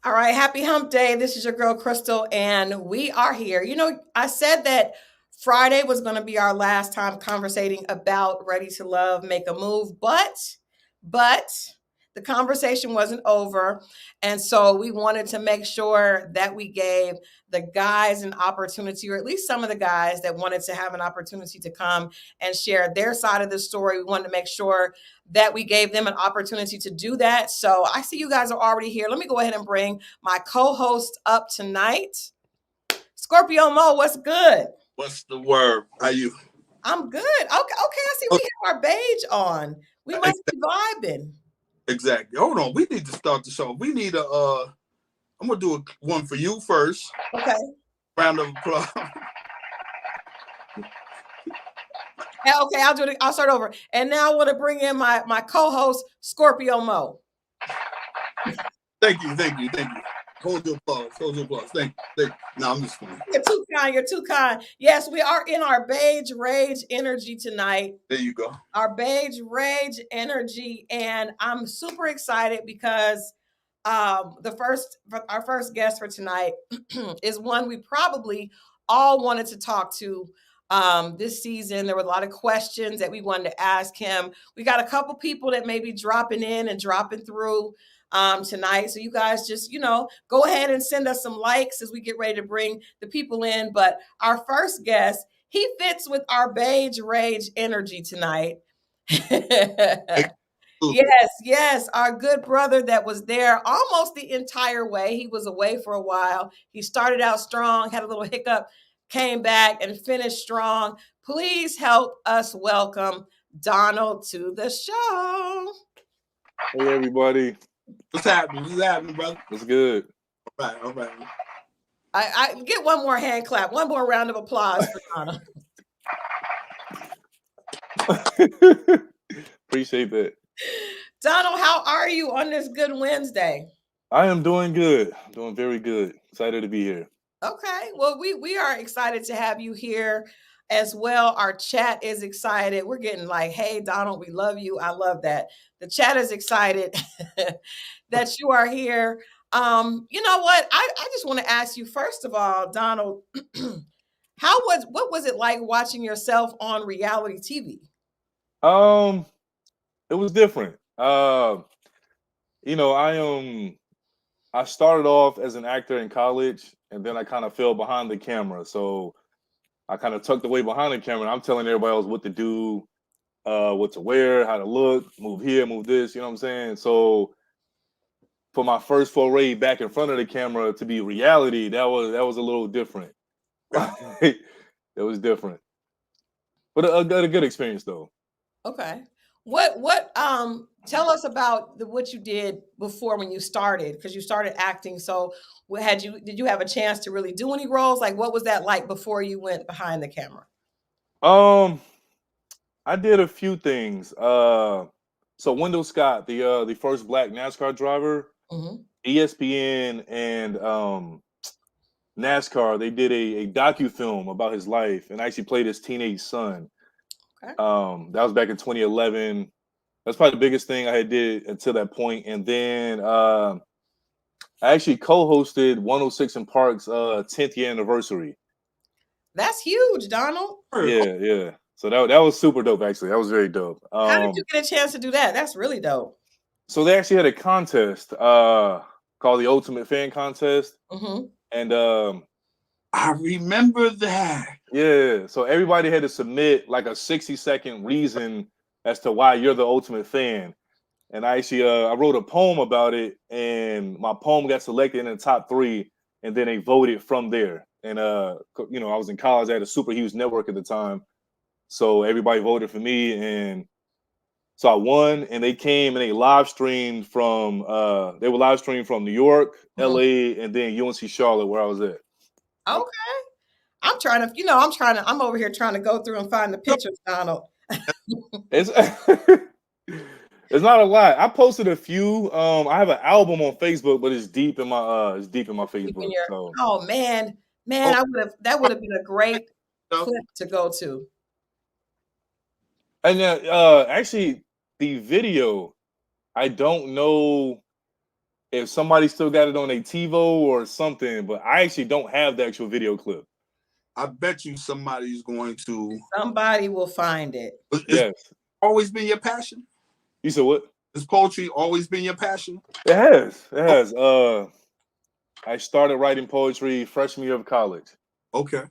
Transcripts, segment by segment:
All right, happy hump day. This is your girl Crystal, and we are here. I said that Friday was going to be our last time conversating about Ready to Love, Make a Move, but the conversation wasn't over. And so we wanted to make sure that we gave the guys an opportunity, or at least some of the guys that wanted to have an opportunity to come and share their side of the story. We wanted to make sure that we gave them an opportunity to do that. So I see you guys are already here. Let me go ahead and bring my co-host up tonight. Scorpio Moe, what's good? What's the word? How you? I'm good. Okay, I see we have our beige on. We must be vibing. Exactly. Hold on. We need to start the show. We need a I'm gonna do one for you first. Okay. Round of applause. Okay, I'll do it. I'll start over. And now I want to bring in my co-host, Scorpio Moe. Thank you. Hold your applause. Thank you. No, I'm just kidding. You're too kind. Yes, we are in our beige rage energy tonight. There you go. Our beige rage energy. And I'm super excited because our first guest for tonight is one we probably all wanted to talk to this season. There were a lot of questions that we wanted to ask him. We got a couple people that may be dropping in and dropping through tonight. So you guys just, go ahead and send us some likes as we get ready to bring the people in. But our first guest, he fits with our beige rage energy tonight. Yes, our good brother that was there almost the entire way. He was away for a while. He started out strong, had a little hiccup, came back and finished strong. Please help us welcome Donald to the show. Hey, everybody. What's happening, brother? What's good? All right. I get one more hand clap, one more round of applause for Donald. Appreciate that. Donald, how are you on this good Wednesday? I am doing good. Doing very good. Excited to be here. Okay. Well, we are excited to have you here as well. Our chat is excited. We're getting like, hey, Donald, we love you. I love that. The chat is excited that you are here. You know what? I just want to ask you, first of all, Donald, what was it like watching yourself on reality TV? It was different. I started off as an actor in college, and then I kind of fell behind the camera. So I kind of tucked away behind the camera. And I'm telling everybody else what to do, what to wear, how to look, move here, move this. You know what I'm saying? So for my first foray back in front of the camera to be reality, that was a little different. It was different, but a good experience though. Okay. Tell us about what you did before when you started, because you started acting. So did you have a chance to really do any roles? Like, what was that like before you went behind the camera? I did a few things. So Wendell Scott, the first black NASCAR driver, ESPN and NASCAR, they did a docu-film about his life, and I actually played his teenage son. Okay. That was back in 2011. That's probably the biggest thing I had did until that point. And then I actually co-hosted 106 in Park's 10th year anniversary. That's huge, Donald. Yeah. So that was super dope, actually. That was very dope. How did you get a chance to do that? That's really dope. So they actually had a contest called the Ultimate Fan Contest. And I remember that. Yeah. So everybody had to submit like a 60-second reason as to why you're the ultimate fan. And I actually I wrote a poem about it, and my poem got selected in the top 3, and then they voted from there. And I was in college, I had a super huge network at the time. So everybody voted for me, and so I won, and they came and they live streamed from New York, LA, and then UNC Charlotte, where I was at. Okay. I'm over here trying to go through and find the pictures, Donald. It's not a lot. I posted a few. I have an album on Facebook, but it's deep in my Facebook. Oh man, that would have been a great clip to go to. And actually, the video, I don't know if somebody still got it on a TiVo or something, but I actually don't have the actual video clip. I bet you somebody's going to. Somebody will find it. It's Yes. always been your passion? You said what? Has poetry always been your passion? It has. It has. I started writing poetry freshman year of college. Okay.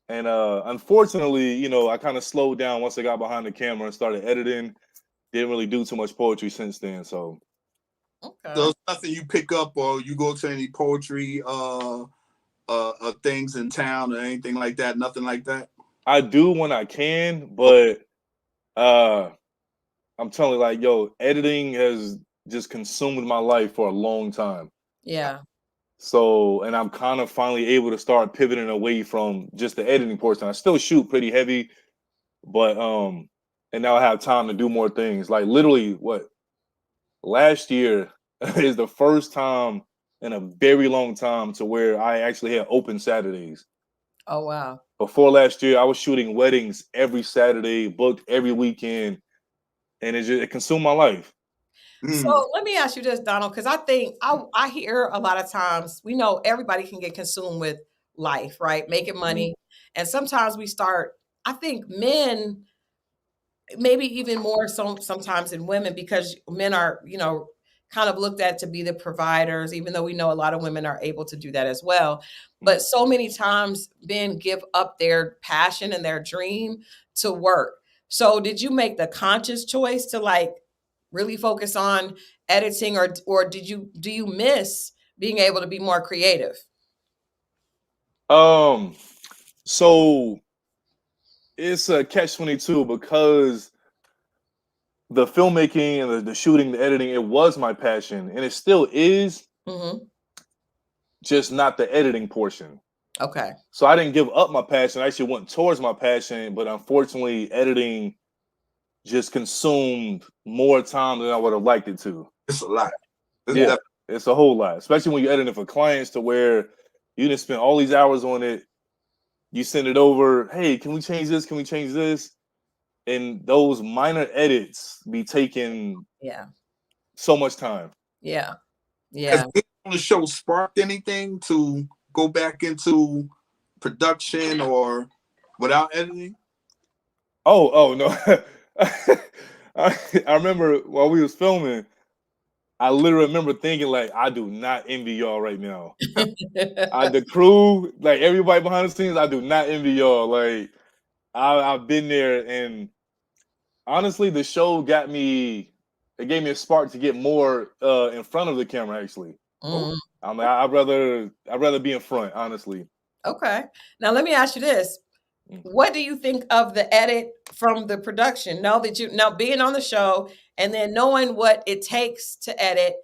And unfortunately, you know, I kind of slowed down once I got behind the camera and started editing. Didn't really do too much poetry since then. So Okay. There's nothing you pick up or you go to any poetry things in town or anything like that? Nothing like that? I do when I can, but I'm telling you, like, yo, editing has just consumed my life for a long time. Yeah. So, and I'm kind of finally able to start pivoting away from just the editing portion. I still shoot pretty heavy, but and now I have time to do more things. Like literally, what last year is the first time in a very long time to where I actually had open Saturdays. Oh wow. Before last year, I was shooting weddings every Saturday, booked every weekend, and it consumed my life. So let me ask you this, Donald, because I think I hear a lot of times, we know everybody can get consumed with life, right? Making money. And sometimes we start, I think men, maybe even more so sometimes than women, because men are, you know, kind of looked at to be the providers, even though we know a lot of women are able to do that as well. But so many times men give up their passion and their dream to work. So did you make the conscious choice to like really focus on editing, or do you miss being able to be more creative? So it's a catch-22 because the filmmaking and the shooting, the editing, it was my passion, and it still is, just not the editing portion. Okay. So I didn't give up my passion. I actually went towards my passion, but unfortunately, editing just consumed more time than I would have liked it to. It's a lot. Yeah, it's a whole lot, especially when you're editing for clients to where you didn't spend all these hours on it. You send it over. Hey, can we change this? Can we change this? And those minor edits be taking so much time. Yeah. Has being on the show sparked anything to go back into production or without editing? Oh no. I remember while we was filming, I literally remember thinking like, I do not envy y'all right now. The crew, like everybody behind the scenes, I do not envy y'all. Like I've been there, and honestly, the show got me. It gave me a spark to get more in front of the camera. Actually, I mean, I'd rather be in front. Honestly. Okay. Now let me ask you this: what do you think of the edit from the production? Now being on the show and then knowing what it takes to edit,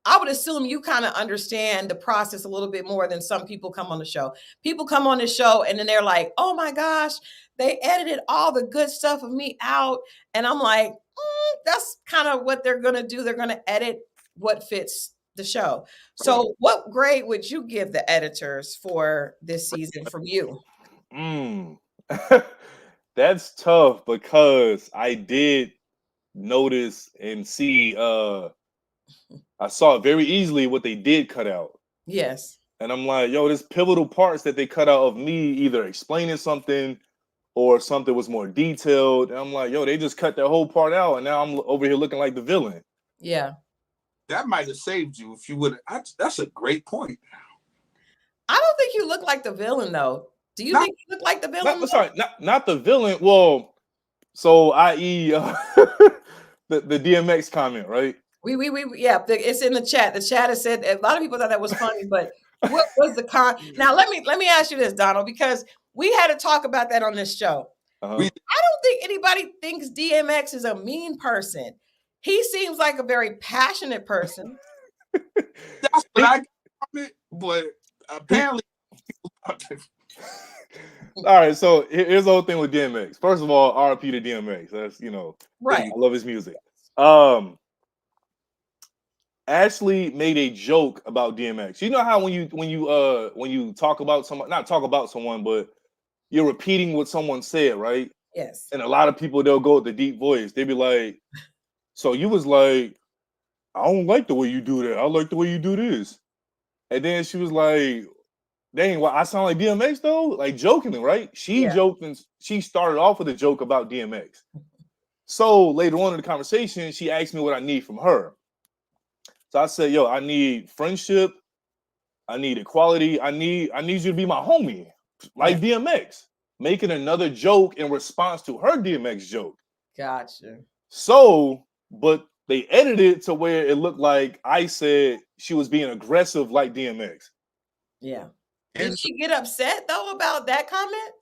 I would assume you kind of understand the process a little bit more than some people come on the show. People come on the show and then they're like, oh my gosh, they edited all the good stuff of me out. And I'm like, that's kind of what they're going to do. They're going to edit what fits the show. So what grade would you give the editors for this season from you? That's tough because I did notice and see I saw very easily what they did cut out. Yes. And I'm like, yo, there's pivotal parts that they cut out of me either explaining something or something was more detailed. And I'm like, yo, they just cut that whole part out, and now I'm over here looking like the villain. Yeah. That might have saved you if you would have. That's a great point. I don't think you look like the villain though. Do you think you look like the villain? Sorry, not the villain. Well, so i.e. The DMX comment, right? It's in the chat. The chat has said a lot of people thought that was funny, but what was the Now let me ask you this, Donald, because we had to talk about that on this show. I don't think anybody thinks DMX is a mean person. He seems like a very passionate person. That's what I got from it, but apparently. All right, so here's the whole thing with DMX. First of all, RP to DMX. That's right. I love his music. Ashley made a joke about DMX. You know how when you talk about someone, not talk about someone, but you're repeating what someone said, right? Yes. And a lot of people, they'll go with the deep voice. They'll be like, so you was like, I don't like the way you do that. I like the way you do this. And then she was like, dang, well, I sound like DMX though? Like jokingly, right? She Yeah. joked and she started off with a joke about DMX. So later on in the conversation, she asked me what I need from her. So I said, yo, I need friendship. I need equality. I need you to be my homie, Yeah. like DMX. Making another joke in response to her DMX joke. Gotcha. So, but they edited it to where it looked like I said she was being aggressive like DMX. Yeah. Did And she get upset though about that comment?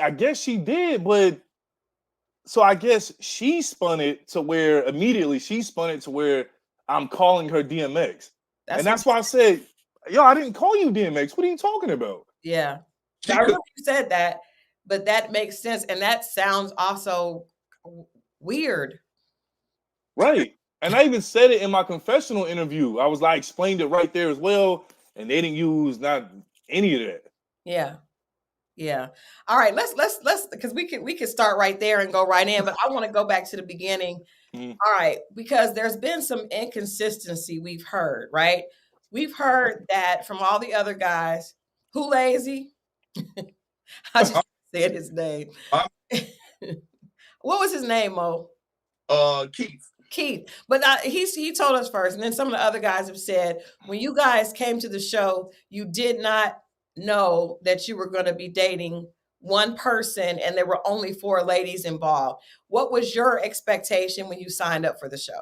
I guess she did, but so I guess she spun it to where immediately she spun it to where I'm calling her DMX. That's And that's why I said, yo, I didn't call you DMX. What are you talking about? yeah. she I could, remember you said that, but that makes sense, and that sounds also weird. Right. And I even said it in my confessional interview. I was like, explained it right there as well. And they didn't use not any of that. Yeah. Yeah. All right. Let's because we could start right there and go right in, but I want to go back to the beginning. Mhm. All right, because there's been some inconsistency we've heard, right? We've heard that from all the other guys. Who lazy? I just said his name. What was his name, Mo? Keith. Keith. But he told us first, and then some of the other guys have said when you guys came to the show, you did not know that you were going to be dating one person, and there were only 4 ladies involved. What was your expectation when you signed up for the show?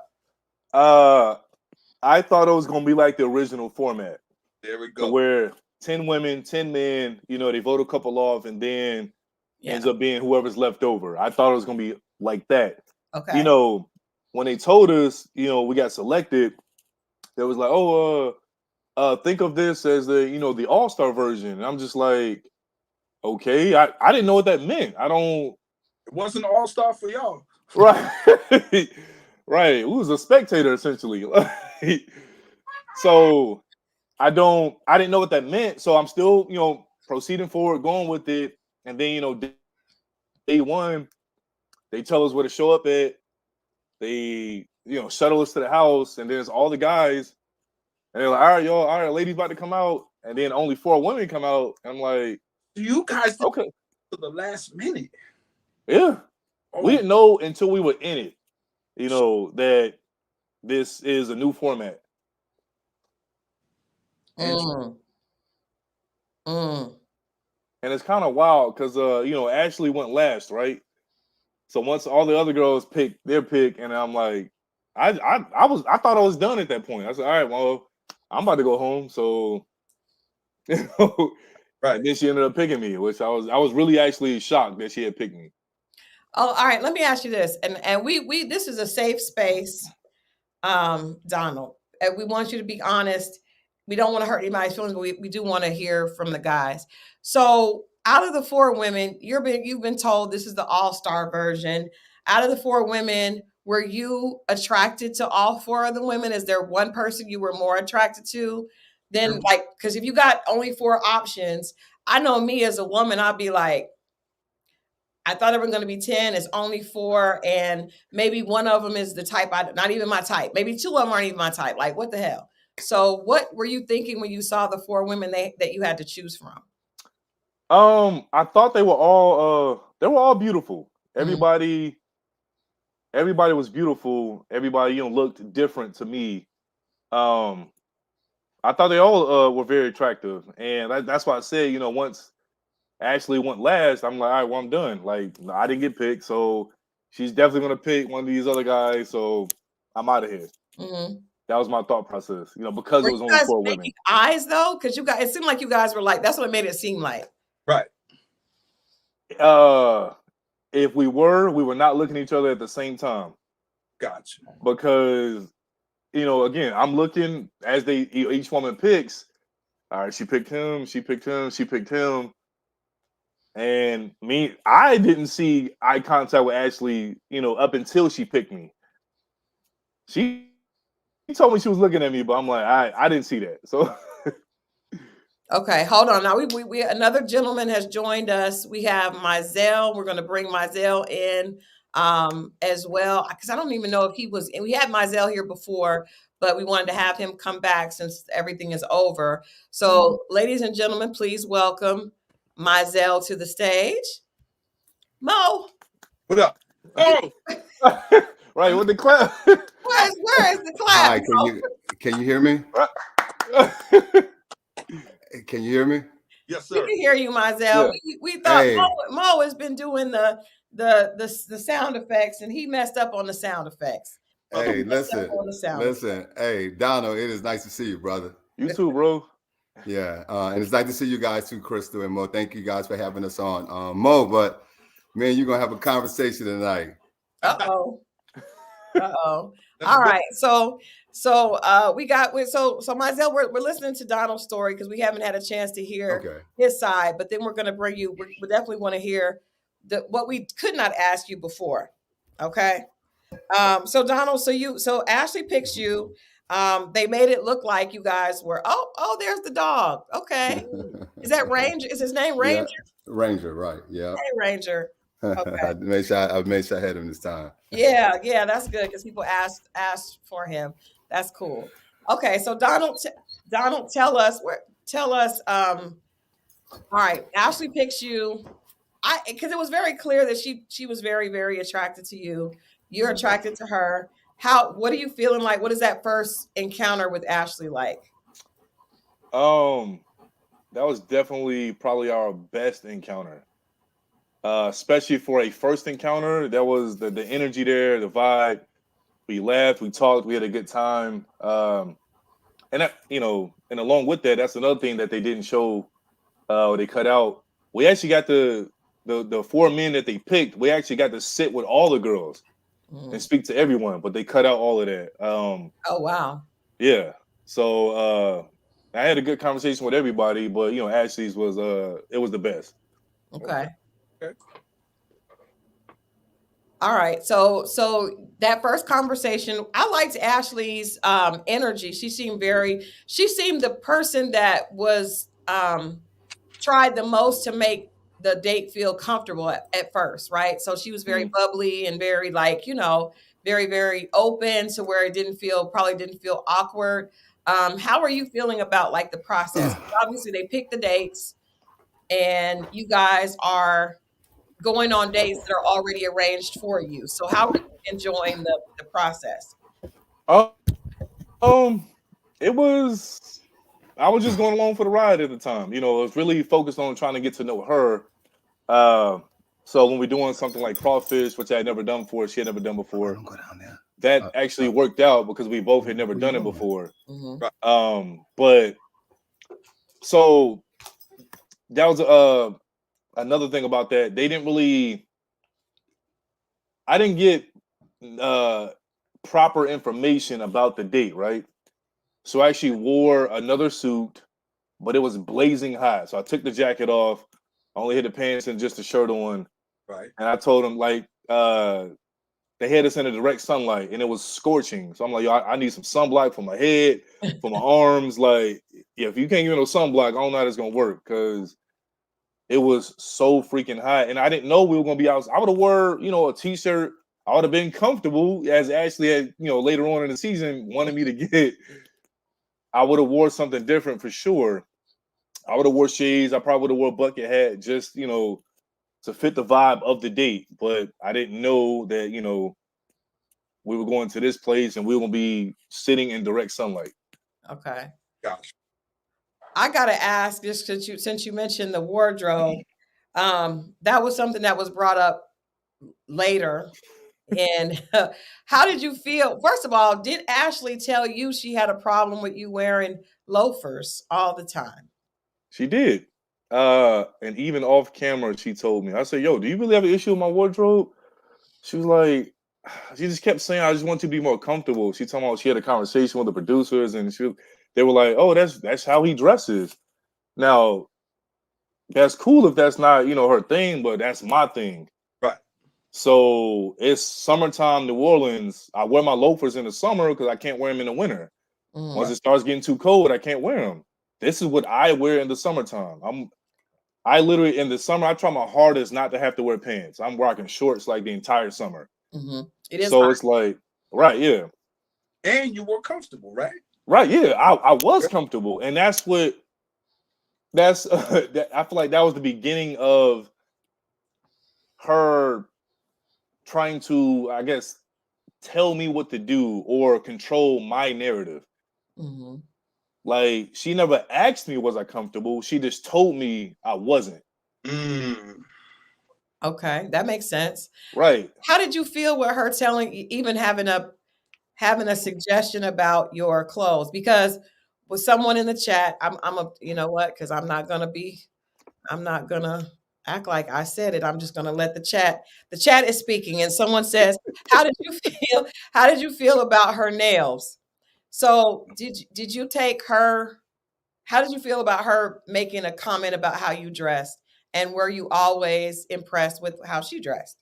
I thought it was gonna be like the original format. There we To go. where 10 women, 10 men, they vote a couple off and then Yeah. ends up being whoever's left over. I thought it was gonna be like that. Okay. When they told us, we got selected, there was like, think of this as the all-star version. And I'm just like, okay, I didn't know what that meant. I don't It wasn't an all-star for y'all. right. Right. It was a spectator essentially. So I didn't know what that meant. So I'm still, proceeding forward, going with it. And then, day one, they tell us where to show up at. They, shuttle us to the house, and there's all the guys. And they're like, all right, y'all, all right, ladies about to come out. And then only 4 women come out. I'm like, You guys did okay. to the last minute. Yeah. Oh, We didn't know until we were in it, that this is a new format. Mm. Mm. And it's kind of wild because Ashley went last, right? So once all the other girls picked their pick, and I'm like, I thought I was done at that point. I said, all right, well, I'm about to go home. So right. And then she ended up picking me, which I was really actually shocked that she had picked me. Oh, all right. Let me ask you this, and we this is a safe space, Donald. And we want you to be honest. We don't want to hurt anybody's feelings, but we do want to hear from the guys. So, out of the 4 women, you've been told this is the all-star version. Out of the 4 women, were you attracted to all 4 of the women? Is there one person you were more attracted to than because if you got only 4 options, I know me as a woman, I'd be like, I thought it was going to be 10. It's only 4. And maybe one of them is the type, not even my type. Maybe 2 of them aren't even my type. Like, what the hell? So what were you thinking when you saw the 4 women that you had to choose from? I thought they were all beautiful. Everybody was beautiful. Everybody, looked different to me. I thought they all were very attractive. And that's why I said, once Ashley went last, I'm like, all right, well, I'm done. Like, I didn't get picked, so she's definitely gonna pick one of these other guys. So I'm out of here. Mm-hmm. That was my thought process, because Were it was you only guys 4 making women. eyes though? Because it seemed like you guys were like, that's what it made it seem like. Right. If we were not looking at each other at the same time. Gotcha. Because, again, I'm looking as each woman picks. All right, she picked him, she picked him, she picked him. And I didn't see eye contact with Ashley, up until she picked me. She told me she was looking at me, but I'm like, I didn't see that. So Okay, hold on. Now we another gentleman has joined us. We have Myelle. We're going to bring Myelle in. as well, because I don't even know if he was. And we had Myelle here before, but we wanted to have him come back since everything is over. So, ladies and gentlemen, please welcome Myelle to the stage. Mo, What up? Oh, Right with the clap. where is the clap? Hi, can you hear me? Can you hear me? yes, We sir. can hear you, Myelle. Yeah. We thought Hey. Mo has been doing the sound effects, and he messed up on the sound effects. Hey, listen. On the sound Listen. Hey, Donald, it is nice to see you, brother. You too, bro. Yeah, and it's nice to see you guys too, Christal and Mo. Thank you guys for having us on. Mo, but man, you're gonna have a conversation tonight. Uh-oh. Uh-oh. All right. So Myelle, we're listening to Donald's story because we haven't had a chance to hear his side, but then we're gonna bring you, we definitely want to hear what we could not ask you before. Okay. So Donald, so Ashley picks you. They made it look like you guys were, oh, there's the dog. Okay. Is that Ranger? Is his name Ranger? Yeah, Ranger, right. Yeah. Hey, Ranger. Okay. I made sure I had him this time. Yeah, that's good because people asked for him. That's cool. Okay, so Donald, tell us. All right, Ashley picks you. Because it was very clear that she was very, very attracted to you. You're attracted to her. What are you feeling like? What is that first encounter with Ashley like? That was definitely probably our best encounter. Especially for a first encounter, that was the energy there, the vibe. We laughed, we talked, we had a good time. And that, and along with that, that's another thing that they didn't show, or they cut out. We actually got the 4 men that they picked. We actually got to sit with all the girls and speak to everyone, but they cut out all of that. Oh wow. Yeah. So I had a good conversation with everybody, but Ashley's was it was the best. Okay. All right. So that first conversation, I liked Ashley's energy. She seemed the person that was tried the most to make the date feel comfortable at first, right? So she was very bubbly and very very, very open to where it probably didn't feel awkward. How are you feeling about like the process? Obviously they picked the dates and you guys are going on dates that are already arranged for you. So how are you enjoying the process? I was just going along for the ride at the time. I was really focused on trying to get to know her. So when we're doing something like crawfish, which I had never done before, she had never done before, Don't go down there. that actually worked out because we both had never done it before. Mm-hmm. But so that was another thing about that. I didn't get proper information about the date, right? So I actually wore another suit, but it was blazing hot. So I took the jacket off, I only had the pants and just the shirt on. Right. And I told them they had us in the direct sunlight and it was scorching. So I'm like, yo, I need some sunblock for my head, for my arms. Like, yeah, if you can't give me no sunblock, I don't know how it's gonna work because it was so freaking hot. And I didn't know we were gonna be out. I would have wore, a t-shirt. I would have been comfortable as Ashley had, later on in the season wanted me to get. I would have wore something different for sure. I would have wore shades. I probably would have wore a bucket hat just, to fit the vibe of the date. But I didn't know that, we were going to this place and we were going to be sitting in direct sunlight. Okay. Gosh. I got to ask, just since you mentioned the wardrobe, that was something that was brought up later. And how did you feel? First of all, did Ashley tell you she had a problem with you wearing loafers all the time? She did. And even off camera, she told me, I said, yo, do you really have an issue with my wardrobe? She was like, she just kept saying, I just want you to be more comfortable. She told me she had a conversation with the producers and they were like, oh, that's how he dresses. Now, that's cool if that's not, her thing, but that's my thing. Right. So it's summertime, New Orleans. I wear my loafers in the summer because I can't wear them in the winter. Once it starts getting too cold, I can't wear them. This is what I wear in the summertime. I literally in the summer I try my hardest not to have to wear pants. I'm rocking shorts like the entire summer. It is So hot. it's like, right, yeah. And you were comfortable, right? Right, yeah. I was comfortable. And that's that, I feel like that was the beginning of her trying to, I guess, tell me what to do or control my narrative. Mm-hmm. Like, she never asked me, was I comfortable? She just told me I wasn't. Okay, that makes sense. Right. How did you feel with her telling, even having a suggestion about your clothes? Because with someone in the chat, I'm a, you know what? Because I'm not gonna act like I said it. I'm just gonna let the chat. The chat is speaking, and someone says, "How did you feel? How did you feel about her nails?" So did you take her? How did you feel about her making a comment about how you dressed? And were you always impressed with how she dressed?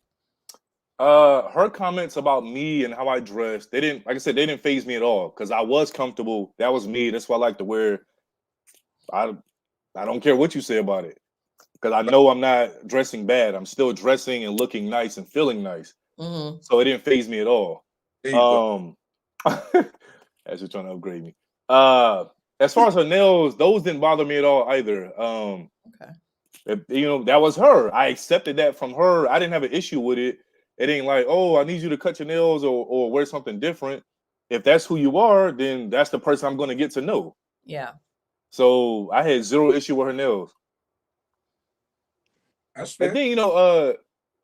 Her comments about me and how I dressed, they didn't, like I said, they didn't phase me at all because I was comfortable. That was me. That's what I like to wear. I I don't care what you say about it because I know I'm not dressing bad. I'm still dressing and looking nice and feeling nice. Mm-hmm. So it didn't phase me at all. There you go. As you're trying to upgrade me. Uh, as far as her nails, those didn't bother me at all either. Okay. That was her. I accepted that from her. I didn't have an issue with it. It ain't like, oh, I need you to cut your nails or wear something different. If that's who you are, then that's the person I'm going to get to know. Yeah. So I had zero issue with her nails. That's And fair. then,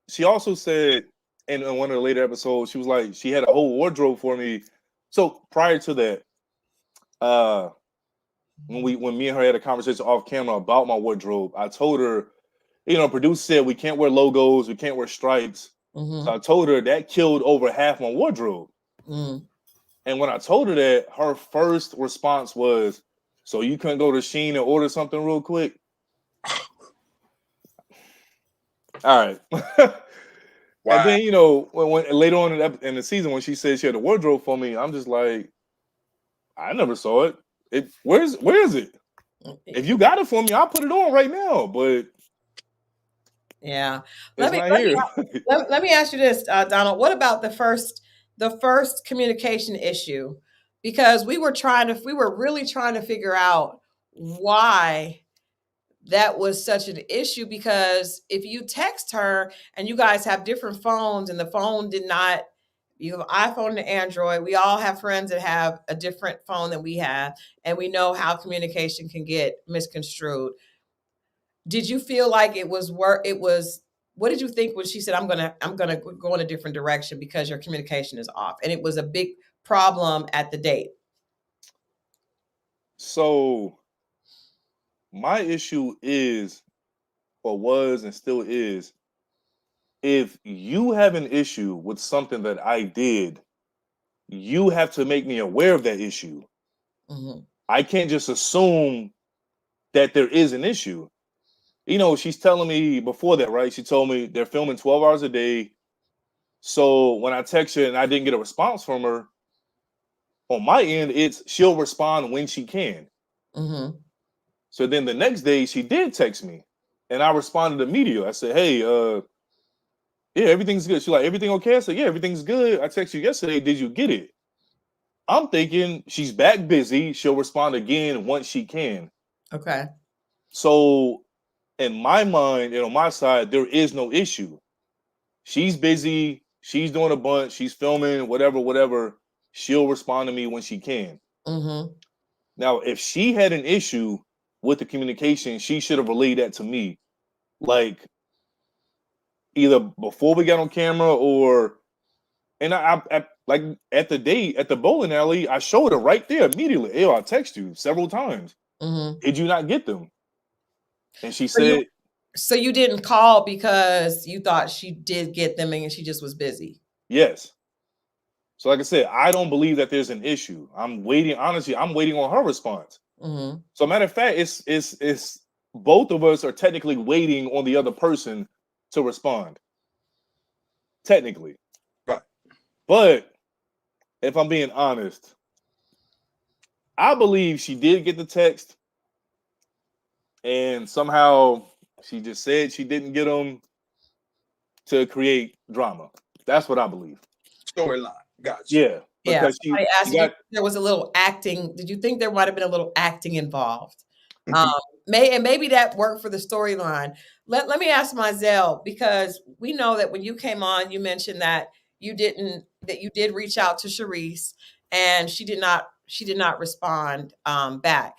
she also said in one of the later episodes, she was like, she had a whole wardrobe for me. So prior to that, when me and her had a conversation off camera about my wardrobe, I told her, producer said we can't wear logos, we can't wear stripes. Mm-hmm. So I told her that killed over half my wardrobe. Mm. And when I told her that, her first response was, "So you couldn't go to Shein and order something real quick?" All right. Wow. And then when later on in the season when she said she had a wardrobe for me, I'm just like, I never saw it. Where is it? If you got it for me, I'll put it on right now. But Yeah. it's not here. Let me ask you this, Donald. What about the first communication issue? Because we were really trying to figure out why that was such an issue. Because if you text her and you guys have different phones and the phone did not, you have iPhone and Android. We all have friends that have a different phone than we have, and we know how communication can get misconstrued. Did you feel like it was what did you think when she said, I'm gonna go in a different direction because your communication is off? And it was a big problem at the date. So my issue is, or was and still is, if you have an issue with something that I did, you have to make me aware of that issue. Mm-hmm. I can't just assume that there is an issue. She's telling me before that, right? She told me they're filming 12 hours a day. So when I text her and I didn't get a response from her, on my end, it's she'll respond when she can. Mm-hmm. So then the next day she did text me and I responded immediately. I said, hey, yeah, everything's good. She's like, everything okay? I said, yeah, everything's good. I texted you yesterday. Did you get it? I'm thinking she's back busy. She'll respond again once she can. Okay. So in my mind and on my side, there is no issue. She's busy. She's doing a bunch. She's filming, whatever. She'll respond to me when she can. Mm-hmm. Now, if she had an issue with the communication, she should have relayed that to me. Like either before we got on camera or, and I like at the date at the bowling alley, I showed her right there immediately. Yo, I text you several times. Mm-hmm. Did you not get them? And she So you said, so you didn't call because you thought she did get them and she just was busy. yes. So like I said, I don't believe that there's an issue. I'm waiting. Honestly, I'm waiting on her response. Mm-hmm. So matter of fact, it's both of us are technically waiting on the other person to respond. Technically. Right. But if I'm being honest, I believe she did get the text and somehow She just said she didn't get them to create drama. That's what I believe. Storyline. Gotcha. Yeah, Yeah. because Somebody asked she got. if there was a little acting. Did you think there might have been a little acting involved? Maybe that worked for the storyline. Let me ask Myelle, because we know that when you came on, you mentioned that you did reach out to Sharice, and she did not respond back.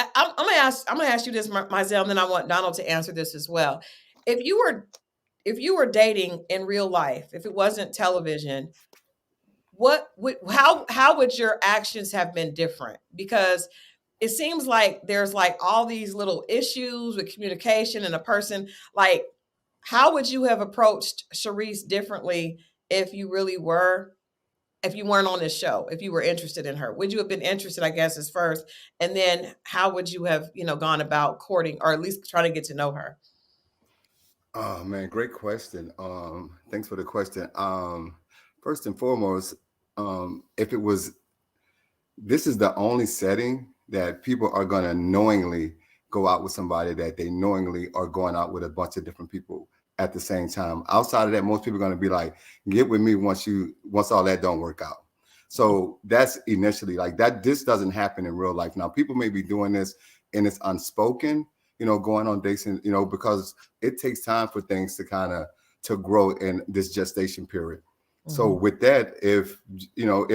I'm gonna ask you this, Myelle, and then I want Donald to answer this as well. If you were dating in real life, if it wasn't television, how would your actions have been different? Because it seems like there's like all these little issues with communication and a person, like, how would you have approached Sharice differently if you weren't on this show, if you were interested in her? Would you have been interested, I guess, as first, and then how would you have, gone about courting, or at least trying to get to know her? Oh man, great question. Thanks for the question. First and foremost, if it was, this is the only setting that people are gonna knowingly go out with somebody that they knowingly are going out with a bunch of different people at the same time. Outside of that, most people are gonna be like, get with me once all that don't work out. So that's initially like that. This doesn't happen in real life. Now, people may be doing this and it's unspoken, going on dates, and because it takes time for things to grow in this gestation period. So with that, if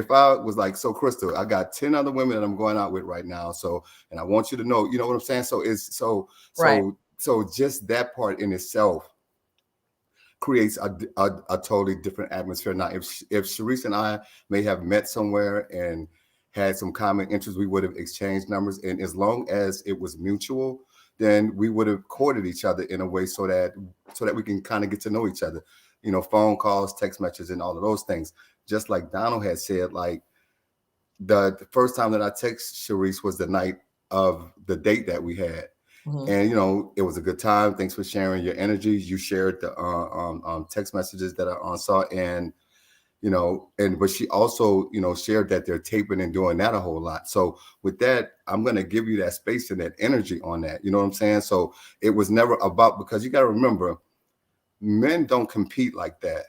I was like, so Christal, I got 10 other women that I'm going out with right now. So, and I want you to know, you know what I'm saying? So Right. so just that part in itself creates a totally different atmosphere. Now, if Sharice and I may have met somewhere and had some common interests, we would have exchanged numbers. And as long as it was mutual, then we would have courted each other in a way so that we can kind of get to know each other. Phone calls, text messages, and all of those things. Just like Donald had said, like the first time that I text Sharice was the night of the date that we had. And, it was a good time. Thanks for sharing your energy. You shared the text messages that I saw. And, but she also, shared that they're taping and doing that a whole lot. So with that, I'm going to give you that space and that energy on that. You know what I'm saying? So it was never about, because you got to remember, men don't compete like that.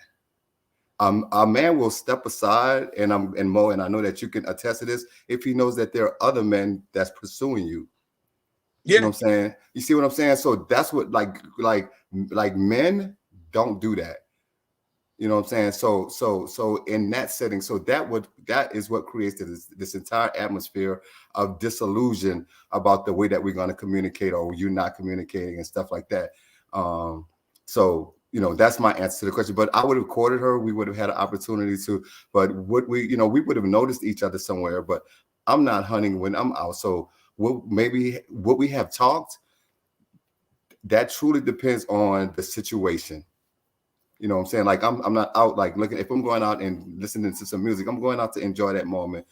A man will step aside, and Mo, and I know that you can attest to this, if he knows that there are other men that's pursuing you. Yeah. You know what I'm saying? You see what I'm saying? So that's what like men don't do that. You know what I'm saying? So in that setting, so that is what creates this entire atmosphere of disillusion about the way that we're going to communicate, or you're not communicating and stuff like that. So that's my answer to the question. But I would have courted her. We would have had an opportunity to. But would we? We would have noticed each other somewhere. But I'm not hunting when I'm out. So what we have talked, that truly depends on the situation. You know what I'm saying? Like I'm not out like looking. If I'm going out and listening to some music, I'm going out to enjoy that moment.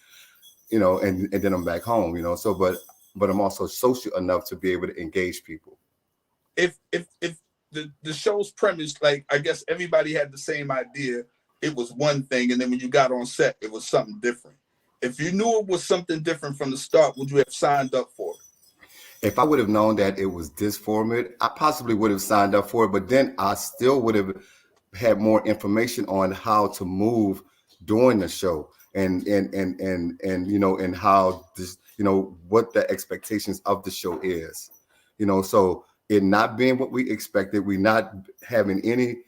And then I'm back home. So but I'm also social enough to be able to engage people. If the show's premise, like, I guess everybody had the same idea, it was one thing, and then when you got on set, it was something different. If you knew it was something different from the start, would you have signed up for it? If I would have known that it was this format, I possibly would have signed up for it, but then I still would have had more information on how to move during the show and and how this, what the expectations of the show is. So it not being what we expected, we not having any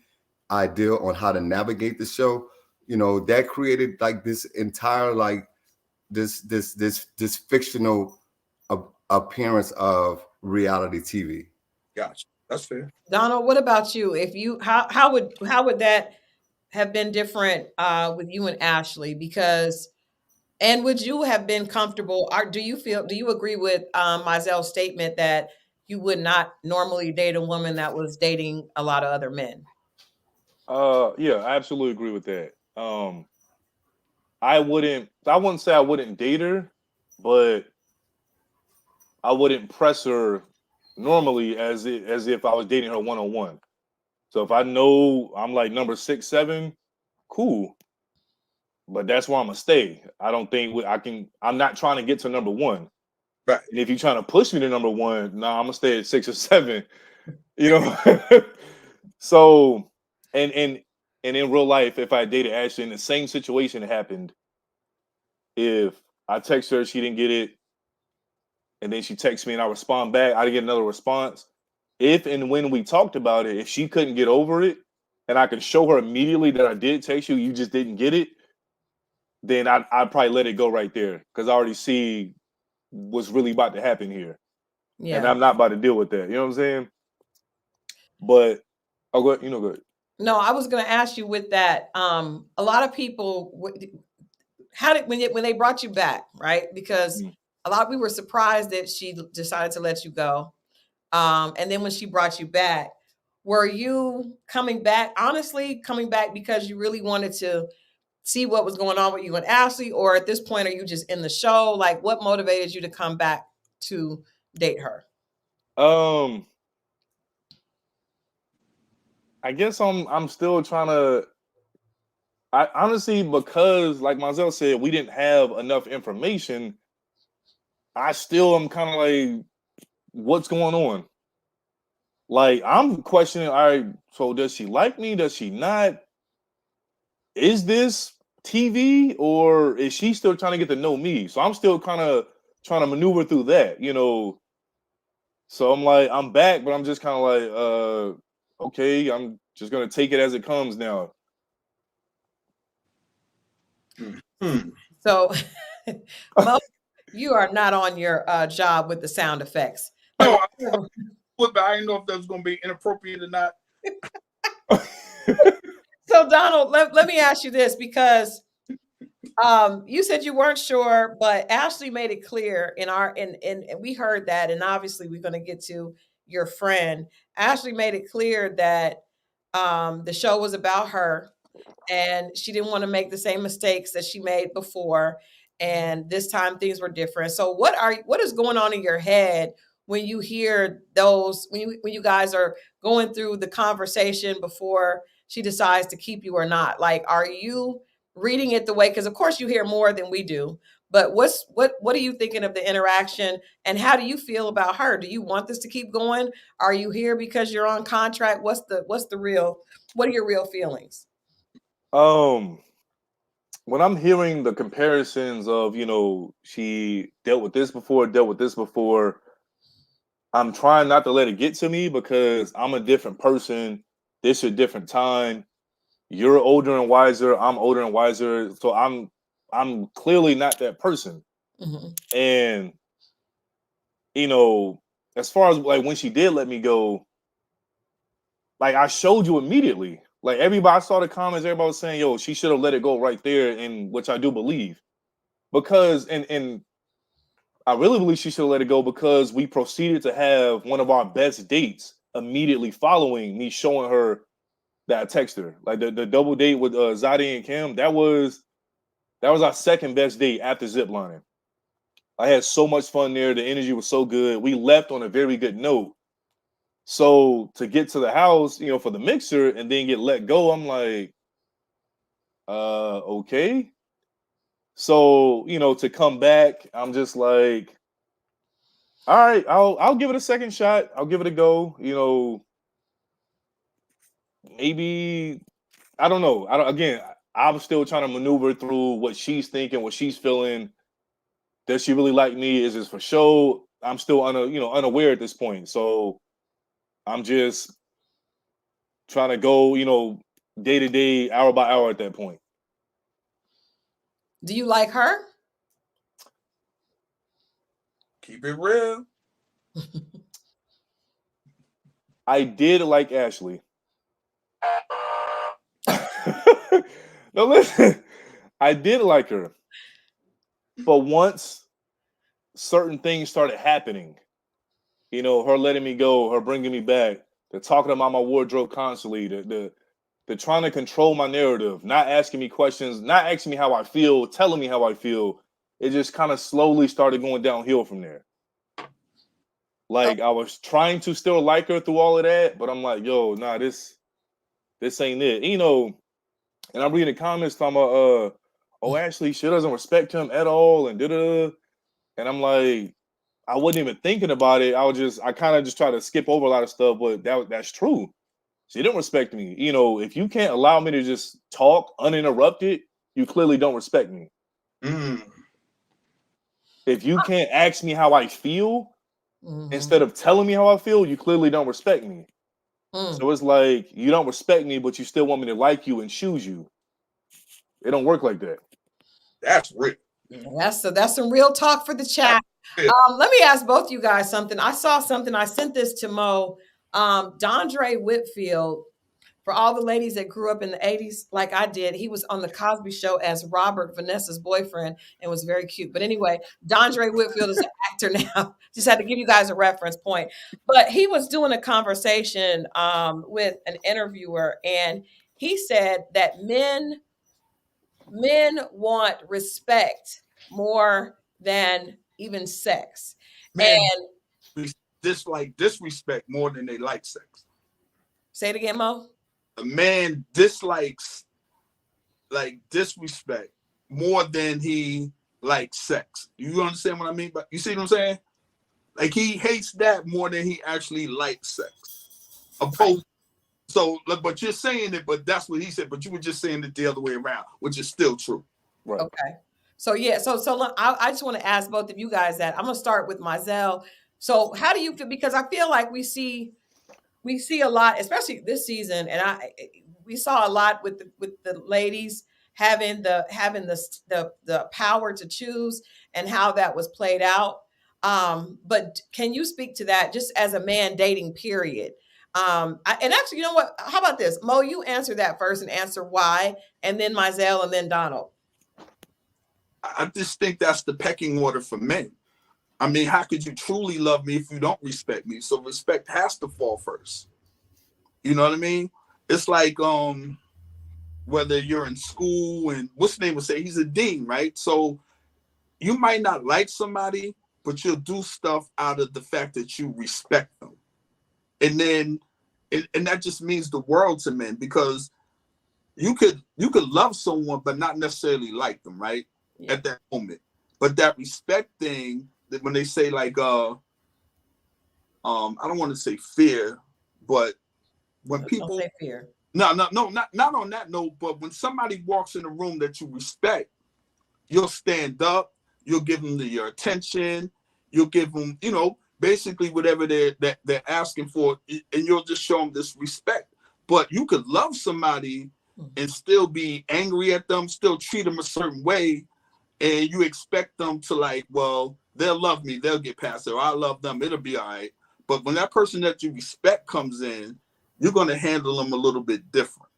idea on how to navigate the show, that created like this entire like this fictional appearance of reality TV. Gotcha. That's fair. Donald, what about you? If you how would that have been different with you and Ashley? And would you have been comfortable, or do you agree with Myelle's statement that you would not normally date a woman that was dating a lot of other men? Yeah, I absolutely agree with that. I wouldn't say I wouldn't date her, but I wouldn't press her normally as if I was dating her one-on-one. So if I know I'm like number 6, 7, cool. But that's where I'm gonna stay. I don't think I'm not trying to get to number 1. Right. And if you're trying to push me to number 1, I'm gonna stay at 6 or 7. You know. So, and in real life, if I dated Ashley, in the same situation happened, if I text her, she didn't get it, and then she texts me and I respond back, I get another response. If and when we talked about it, if she couldn't get over it, and I can show her immediately that I did text you, you just didn't get it, then I'd probably let it go right there because I already see what's really about to happen here, and Yeah. I'm not about to deal with that. You know what I'm saying? But oh, go ahead, go ahead. No, I was going to ask you with that. A lot of people, how did when they brought you back, right? Because a lot of people were surprised that she decided to let you go. And then when she brought you back, were you coming back, honestly, coming back because you really wanted to see what was going on with you and Ashley? Or at this point, are you just in the show? Like, what motivated you to come back to date her? I guess I'm still trying to. I honestly, because like Myelle said, we didn't have enough information. I still am kind of like, what's going on? Like, I'm questioning. All right, so does she like me? Does she not? Is this TV or is she still trying to get to know me? So I'm still kind of trying to maneuver through that. So I'm like, I'm back, but I'm just kind of like, okay, I'm just gonna take it as it comes now. So, Mo, you are not on your job with the sound effects. No, but I didn't know if that was going to be inappropriate or not. So, Donald, let me ask you this because you said you weren't sure, but Ashley made it clear and we heard that, and obviously we're going to get to your friend. Ashley made it clear that the show was about her, and she didn't want to make the same mistakes that she made before, and this time things were different. So what is going on in your head when you hear those when you guys are going through the conversation before she decides to keep you or not? Like, are you reading it the way, because of course you hear more than we do, but what are you thinking of the interaction, and how do you feel about her? Do you want this to keep going? Are you here because you're on contract? What are your real feelings? Um, when I'm hearing the comparisons of, she dealt with this before, dealt with this before, I'm trying not to let it get to me because I'm a different person. This is a different time. You're older and wiser. I'm older and wiser. So I'm clearly not that person. Mm-hmm. And, you know, as far as like when she did let me go, like I showed you immediately. Like everybody, I saw the comments, everybody was saying, yo, she should have let it go right there, in which I do believe. Because and I really believe she should have let it go because we proceeded to have one of our best dates immediately following me showing her that I text her. Like the double date with Zadi and Kim, that was our second best date after ziplining. I had so much fun there. The energy was so good. We left on a very good note. So to get to the house, for the mixer and then get let go, I'm like, okay. So, to come back, I'm just like, all right, I'll give it a second shot. I'll give it a go. Maybe I don't know. I'm still trying to maneuver through what she's thinking, what she's feeling. Does she really like me? Is this for show? I'm still unaware at this point. So I'm just trying to go, day to day, hour by hour at that point. Do you like her? Keep it real. I did like Ashley. No, listen. I did like her. But once certain things started happening, her letting me go, her bringing me back, the talking about my wardrobe constantly, the trying to control my narrative, not asking me questions, not asking me how I feel, telling me how I feel, it just kind of slowly started going downhill from there. Like I was trying to still like her through all of that, but I'm like, yo, nah, this ain't it. And I'm reading the comments talking about, oh, Ashley, she doesn't respect him at all, and da-da. And I'm like, I wasn't even thinking about it. I kind of just try to skip over a lot of stuff, but that's true. She didn't respect me. You know, if you can't allow me to just talk uninterrupted, you clearly don't respect me. Mm. If you can't ask me how I feel Mhm. instead of telling me how I feel, you clearly don't respect me. Mm. So it's like you don't respect me, but you still want me to like you and choose you. It don't work like that. That's real. That's some real talk for the chat. Let me ask both you guys something. I saw something. I sent this to Mo. Dondre Whitfield, for all the ladies that grew up in the 80s like I did, he was on the Cosby Show as Robert, Vanessa's boyfriend, and was very cute. But anyway, Dondre Whitfield is an actor now. Just had to give you guys a reference point. But he was doing a conversation with an interviewer, and he said that men want respect more than even sex. Man, And dislike disrespect more than they like sex. say it again, Mo. A man dislikes like disrespect more than he likes sex. You understand what I mean? But you see what I'm saying? Like he hates that more than he actually likes sex. Opposed. So, but you're saying it, but that's what he said. But you were just saying it the other way around, which is still true. Right. Okay. So yeah, so look, I just want to ask both of you guys that. I'm gonna start with Myelle. So how do you feel? Because I feel like we see a lot, especially this season, and we saw a lot with the ladies having the power to choose and how that was played out. But can you speak to that just as a man dating period? And actually, you know what? How about this, Mo? You answer that first and answer why, and then Myelle, and then Donald. I just think that's the pecking order for men. I mean, how could you truly love me if you don't respect me? So respect has to fall first. You know what I mean? It's like whether you're in school and what's the name would say he's a dean, right? So you might not like somebody, but you'll do stuff out of the fact that you respect them. And then and that just means the world to men because you could love someone but not necessarily like them, right? Yeah. At that moment. But that respect thing, that when they say like I don't want to say fear, but when people don't say fear. No, not on that note, but when somebody walks in a room that you respect, you'll stand up, you'll give them your attention, you'll give them, basically whatever they're asking for, and you'll just show them this respect. But you could love somebody and still be angry at them, still treat them a certain way, and you expect them to like, well, they'll love me, they'll get past it, or I love them, it'll be all right. But when that person that you respect comes in, you're going to handle them a little bit different.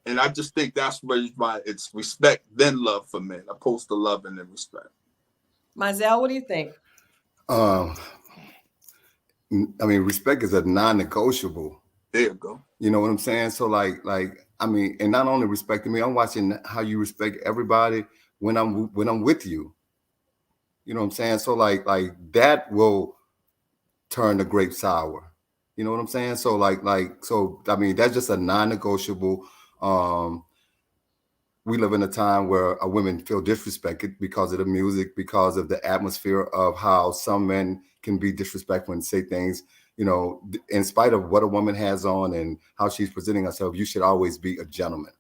And I just think that's why it's respect then love for men, opposed to love and then respect. Myelle, what do you think? I mean, respect is a non-negotiable. There you go. You know what I'm saying? So like, I mean, and not only respecting me, I'm watching how you respect everybody when I'm with you. You know what I'm saying? So like that will turn the grape sour. You know what I'm saying? So so I mean, that's just a non-negotiable. We live in a time where women feel disrespected because of the music, because of the atmosphere of how some men can be disrespectful and say things, in spite of what a woman has on and how she's presenting herself, you should always be a gentleman.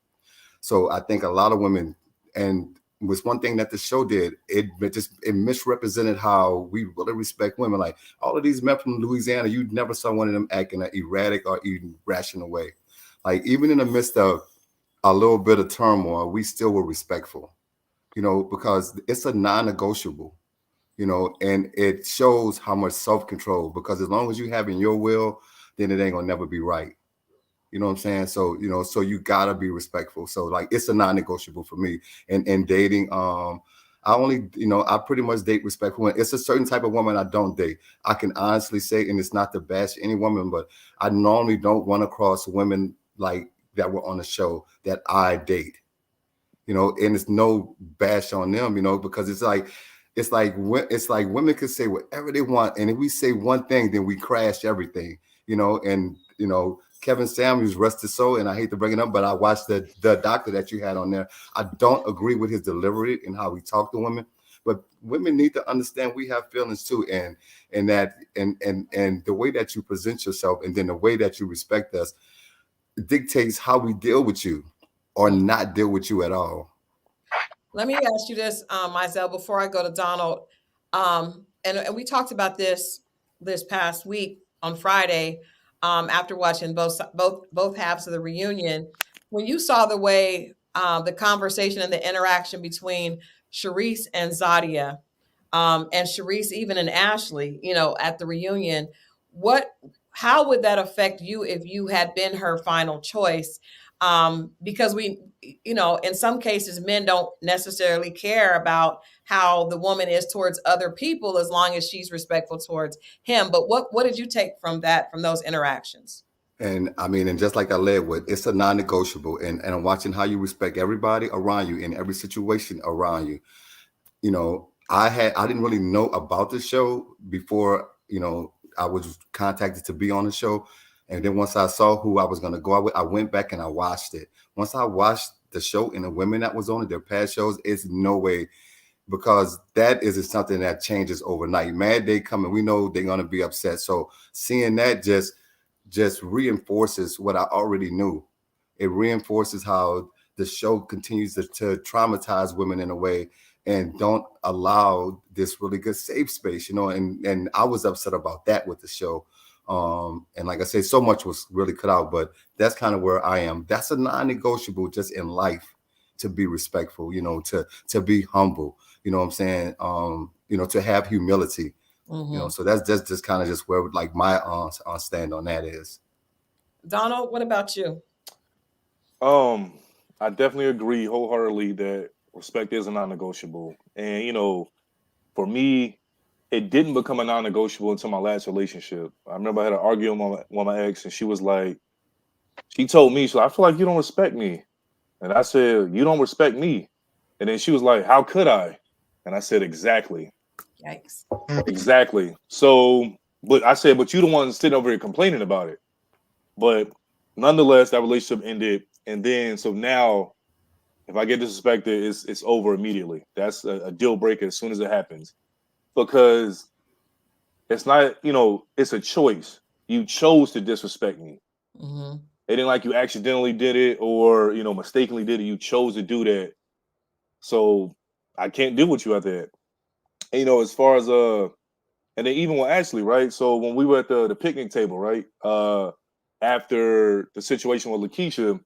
So I think a lot of women, and was one thing that the show did, it misrepresented how we really respect women. Like all of these men from Louisiana, you never saw one of them acting an erratic or irrational way. Like even in the midst of a little bit of turmoil, we still were respectful, because it's a non-negotiable, and it shows how much self-control, because as long as you have in your will, then it ain't gonna never be right. You know what I'm saying? So, so you gotta be respectful. So like, it's a non-negotiable for me. And dating, I only, I pretty much date respectful. It's a certain type of woman I don't date. I can honestly say, and it's not to bash any woman, but I normally don't run across women like that were on the show that I date, and it's no bash on them, because it's like women can say whatever they want. And if we say one thing, then we crash everything, and, Kevin Samuels, rest his soul, and I hate to bring it up, but I watched the doctor that you had on there. I don't agree with his delivery and how he talked to women, but women need to understand we have feelings too, and that and the way that you present yourself, and then the way that you respect us, dictates how we deal with you or not deal with you at all. Let me ask you this, Myelle, before I go to Donald. And we talked about this past week on Friday, after watching both halves of the reunion. When you saw the way the conversation and the interaction between Sharice and Zadia, and Sharice even and Ashley, at the reunion, how would that affect you if you had been her final choice? Because in some cases, men don't necessarily care about how the woman is towards other people as long as she's respectful towards him. But what did you take from those interactions? And I mean, and just like I led with, it's a non-negotiable. And I'm watching how you respect everybody around you in every situation around you. I didn't really know about the show before, I was contacted to be on the show. And then once I saw who I was going to go out with, I went back and I watched it. Once I watched the show and the women that was on it, their past shows, it's no way, because that isn't something that changes overnight. Mad Day coming, we know they're going to be upset. So seeing that just reinforces what I already knew. It reinforces how the show continues to traumatize women in a way and don't allow this really good safe space, and I was upset about that with the show. And like I say, so much was really cut out, but that's kind of where I am. That's a non-negotiable just in life, to be respectful, to be humble, you know what I'm saying? To have humility, so that's just kind of just where like my stand on that is. Donald, what about you? I definitely agree wholeheartedly that respect is a non-negotiable. And, for me, it didn't become a non-negotiable until my last relationship. I remember I had an argument with my ex, and she told me, I feel like you don't respect me. And I said, you don't respect me. And then she was like, how could I? And I said, exactly. Yikes. Exactly. So, but I said, but you the one sitting over here complaining about it. But nonetheless, that relationship ended. And then, so now, if I get disrespected, it's over immediately. That's a deal breaker as soon as it happens. Because it's not, it's a choice. You chose to disrespect me. Mm-hmm. It ain't like you accidentally did it or, mistakenly did it. You chose to do that. So I can't deal with you after that. And, as far as, and then even with Ashley, right? So when we were at the picnic table, right? After the situation with Lakeisha,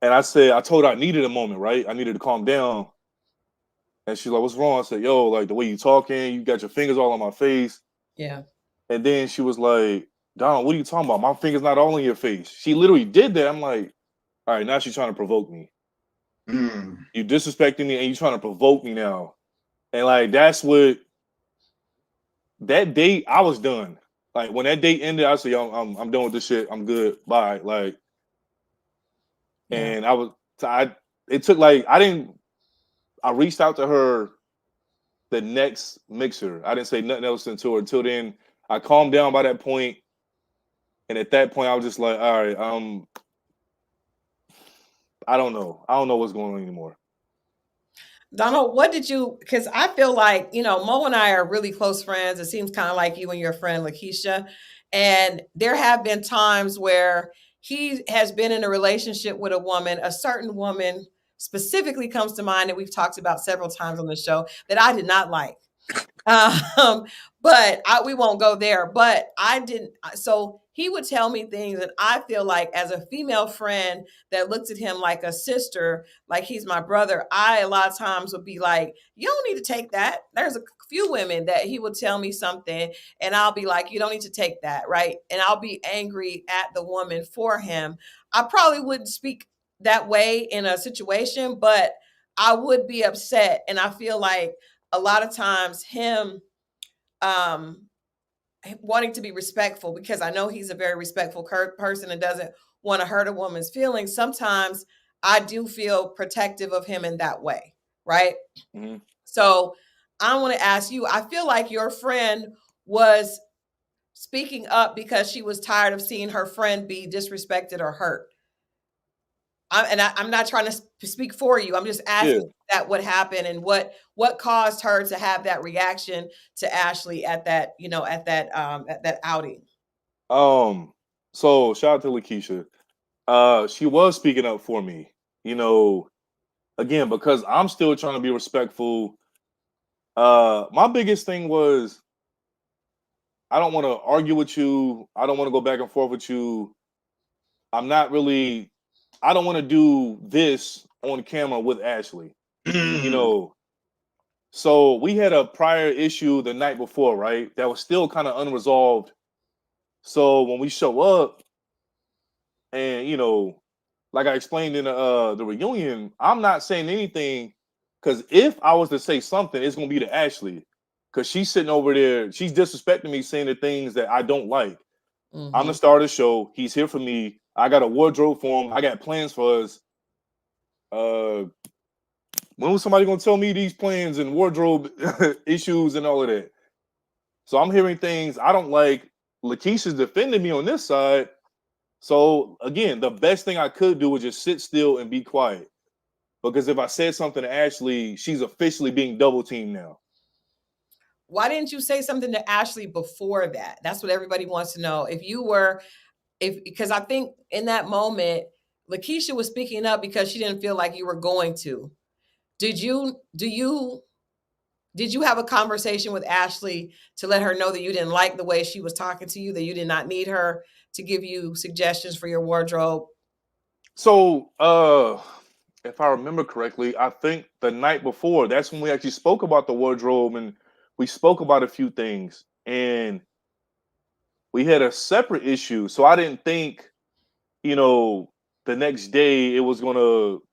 and I told her I needed a moment, right? I needed to calm down. And she's like, what's wrong? I said, yo, like the way you talking, you got your fingers all on my face. Yeah. And then she was like, Don, what are you talking about? My finger's not all in your face. She literally did that. I'm like, all right, now she's trying to provoke me. You disrespecting me and you trying to provoke me now. And like, that's what, that date, I was done. Like when that date ended, I said, yo, I'm done with this shit. I'm good. Bye. Like, and it took like, I reached out to her the next mixer. I didn't say nothing else until her. Until then, I calmed down by that point. And at that point, I was just like, all right, I don't know. I don't know what's going on anymore. Donald, because I feel like, Mo and I are really close friends. It seems kind of like you and your friend Lakeisha. And there have been times where he has been in a relationship with a certain woman specifically comes to mind that we've talked about several times on the show that I did not like. But we won't go there. But I didn't. So he would tell me things, and I feel like as a female friend that looks at him like a sister, like he's my brother, I a lot of times would be like, you don't need to take that. There's a few women that he would tell me something, and I'll be like, you don't need to take that, right? And I'll be angry at the woman for him. I probably wouldn't speak that way in a situation, but I would be upset. And I feel like a lot of times him wanting to be respectful, because I know he's a very respectful person and doesn't want to hurt a woman's feelings. Sometimes I do feel protective of him in that way, right? Mm-hmm. So I want to ask you, I feel like your friend was speaking up because she was tired of seeing her friend be disrespected or hurt. I'm not trying to speak for you. I'm just asking that what happened and what caused her to have that reaction to Ashley at that, at that outing. So shout out to Lakeisha. She was speaking up for me, again, because I'm still trying to be respectful. My biggest thing was I don't want to argue with you. I don't want to go back and forth with you. I don't want to do this on camera with Ashley. So we had a prior issue the night before, right? That was still kind of unresolved. So when we show up and, like I explained in the reunion, I'm not saying anything because if I was to say something, it's going to be to Ashley because she's sitting over there. She's disrespecting me, saying the things that I don't like. I'm the star of the show. He's here for me. I got a wardrobe for him. I got plans for us. When was somebody gonna tell me these plans and wardrobe issues and all of that? So I'm hearing things I don't like. Lakeisha's defending me on this side. So again, the best thing I could do was just sit still and be quiet. Because if I said something to Ashley, she's officially being double teamed now. Why didn't you say something to Ashley before that? That's what everybody wants to know. Because I think in that moment, Lakeisha was speaking up because she didn't feel like you were going to. Did you have a conversation with Ashley to let her know that you didn't like the way she was talking to you, that you did not need her to give you suggestions for your wardrobe? So, if I remember correctly, I think the night before, that's when we actually spoke about the wardrobe and we spoke about a few things. And we had a separate issue. So I didn't think, the next day it was going to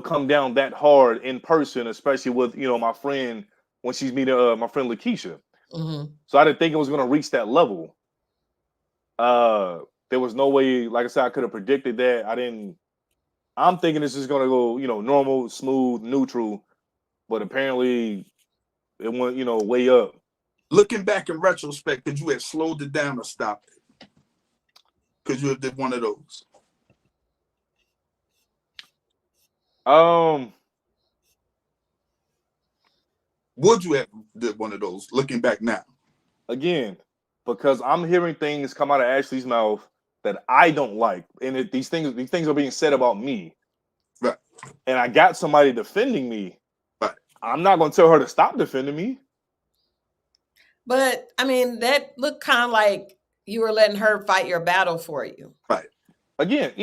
come down that hard in person, especially with, my friend when she's meeting my friend Lakeisha. Mm-hmm. So I didn't think it was going to reach that level. There was no way, like I said, I could have predicted that. I'm thinking this is going to go, normal, smooth, neutral, but apparently it went, way up. Looking back in retrospect, could you have slowed it down or stopped it? Could you have did one of those? Would you have did one of those looking back now? Again, because I'm hearing things come out of Ashley's mouth that I don't like. And these things are being said about me. Right. And I got somebody defending me. Right. I'm not going to tell her to stop defending me. But I mean, that looked kind of like you were letting her fight your battle for you. Right. Again,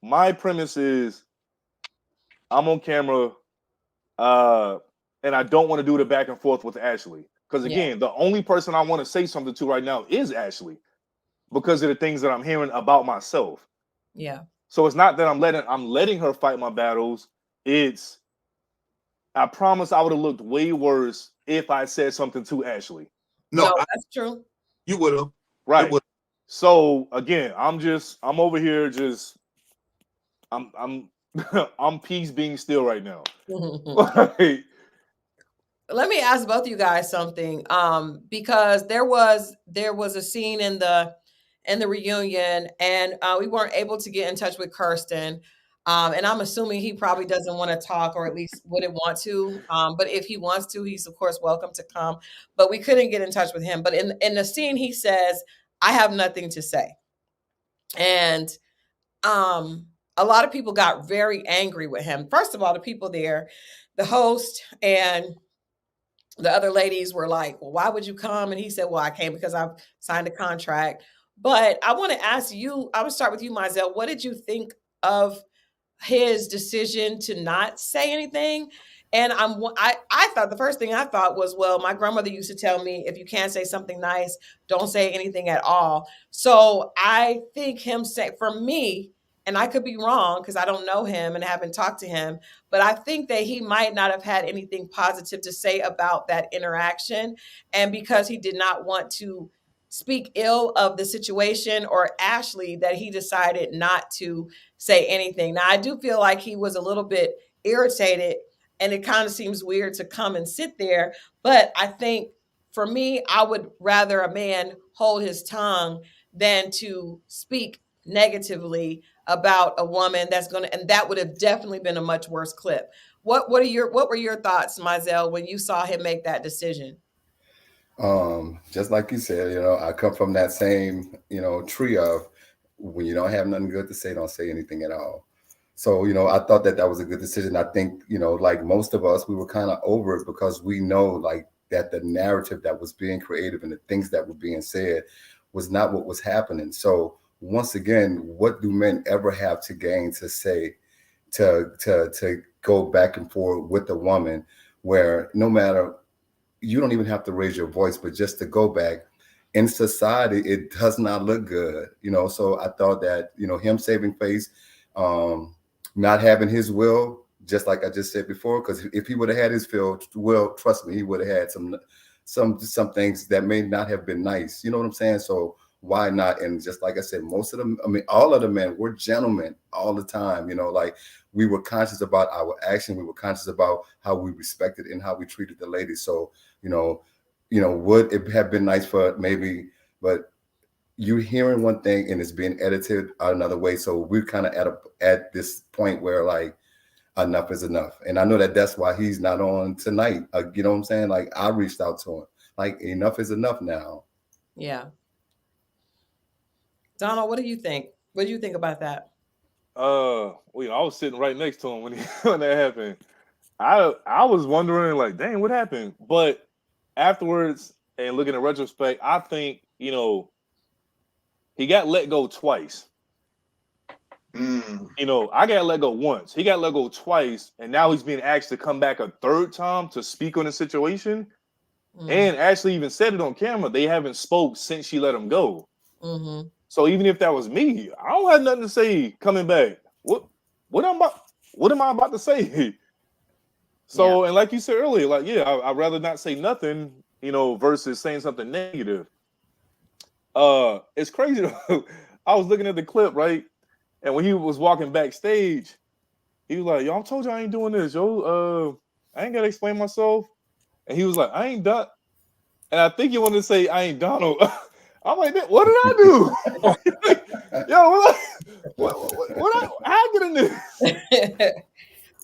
my premise is I'm on camera, and I don't want to do the back and forth with Ashley. Because again, the only person I want to say something to right now is Ashley because of the things that I'm hearing about myself. Yeah. So it's not that I'm letting her fight my battles. It's I promise I would have looked way worse if I said something to Ashley. No, that's true. You would have. Right. So again, I'm over here just I'm I'm peace being still right now. Let me ask both of you guys something. Because there was a scene in the reunion, and we weren't able to get in touch with Kirsten. And I'm assuming he probably doesn't want to talk, or at least wouldn't want to. But if he wants to, he's of course welcome to come. But we couldn't get in touch with him. But in the scene, he says, "I have nothing to say," and a lot of people got very angry with him. First of all, the people there, the host and the other ladies were like, "Well, why would you come?" And he said, "Well, I came because I've signed a contract." But I want to ask you, I would start with you, Myelle. What did you think of his decision to not say anything? And I thought the first thing I thought was, well, my grandmother used to tell me, if you can't say something nice, don't say anything at all. So I think for me, and I could be wrong because I don't know him and haven't talked to him, but I think that he might not have had anything positive to say about that interaction. And because he did not want to speak ill of the situation or Ashley, that he decided not to say anything. Now, I do feel like he was a little bit irritated, and it kind of seems weird to come and sit there. But I think for me, I would rather a man hold his tongue than to speak negatively about a woman that's gonna, and that would have definitely been a much worse clip. What were your thoughts, Myelle, when you saw him make that decision? Just like you said, I come from that same, tree of when you don't have nothing good to say, don't say anything at all. So, I thought that that was a good decision. I think, like most of us, we were kind of over it because we know like that the narrative that was being created and the things that were being said was not what was happening. So once again, what do men ever have to gain to say to go back and forth with a woman where no matter, you don't even have to raise your voice, but just to go back in society, it does not look good, So I thought that, him saving face, not having his will, just like I just said before, because if he would have had his will, trust me, he would have had some things that may not have been nice. You know what I'm saying? So why not? And just like I said, most of them, I mean, all of the men were gentlemen all the time, like we were conscious about our action. We were conscious about how we respected and how we treated the ladies. So, would it have been nice for maybe, but you hearing one thing and it's being edited another way. So we're kind of at this point where like enough is enough. And I know that that's why he's not on tonight. You know what I'm saying? Like I reached out to him, like enough is enough now. Yeah. Donald, what do you think? What do you think about that? Well, I was sitting right next to him when when that happened. I was wondering, like, dang, what happened? But afterwards, and looking in retrospect, I think, he got let go twice. I got let go once. He got let go twice, and now he's being asked to come back a third time to speak on the situation. And actually even said it on camera. They haven't spoke since she let him go. Mm-hmm. So even if that was me, I don't have nothing to say coming back. What am I about to say? So, and like you said earlier, like, I'd rather not say nothing, versus saying something negative. It's crazy though. I was looking at the clip, right? And when he was walking backstage, he was like, yo, I told you I ain't doing this, yo. I ain't gotta explain myself. And he was like, I ain't done. And I think he wanted to say, I ain't Donald. I'm like, what did I do? Yo, how I get in this?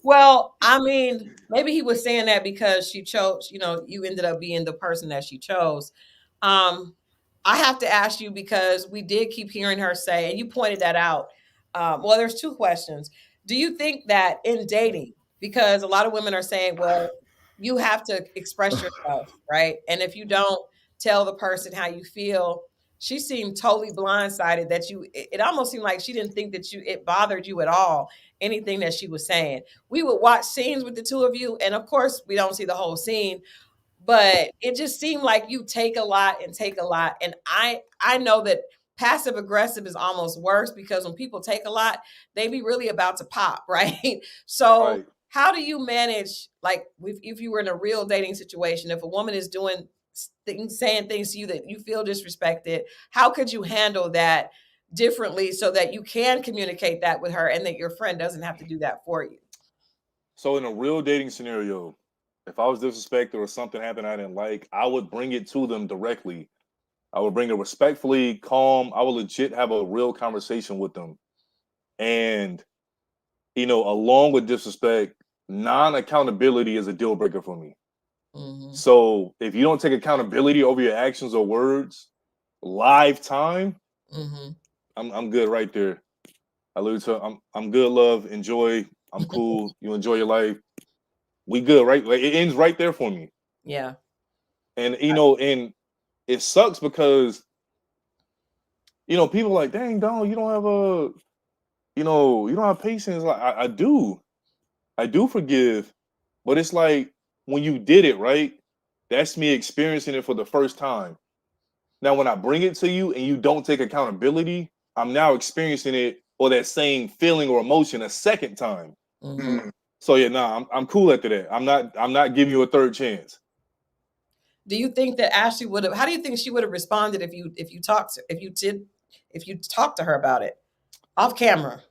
Well, I mean, maybe he was saying that because she chose, you ended up being the person that she chose. I have to ask you because we did keep hearing her say, and you pointed that out. Well, there's two questions. Do you think that in dating, because a lot of women are saying, well, you have to express yourself, right? And if you don't tell the person how you feel, she seemed totally blindsided that it almost seemed like she didn't think that it bothered you at all, anything that she was saying. We would watch scenes with the two of you, and of course, we don't see the whole scene, but it just seemed like you take a lot and take a lot. And I know that passive aggressive is almost worse because when people take a lot, they be really about to pop, right? So Right. how do you manage, like, if you were in a real dating situation, if a woman is doing things, saying things to you that you feel disrespected, how could you handle that differently so that you can communicate that with her and that your friend doesn't have to do that for you? So in a real dating scenario, if I was disrespected or something happened I didn't like, I would bring it to them directly. I would bring it respectfully, calm. I would legit have a real conversation with them. And, along with disrespect, non-accountability is a deal breaker for me. Mm-hmm. So if you don't take accountability over your actions or words, live time, I'm good right there. I literally tell I'm good, love, enjoy. I'm cool. You enjoy your life. We good, right? Like it ends right there for me. Yeah. And and it sucks because people are like, dang, Donald, you don't have you don't have patience. Like I do. I do forgive. But it's like when you did it, right? That's me experiencing it for the first time. Now, when I bring it to you and you don't take accountability, I'm now experiencing it or that same feeling or emotion a second time. Mm-hmm. So yeah, I'm cool after that. I'm not giving you a third chance. Do you think that Ashley would have? How do you think she would have responded if you talked to her about it off camera?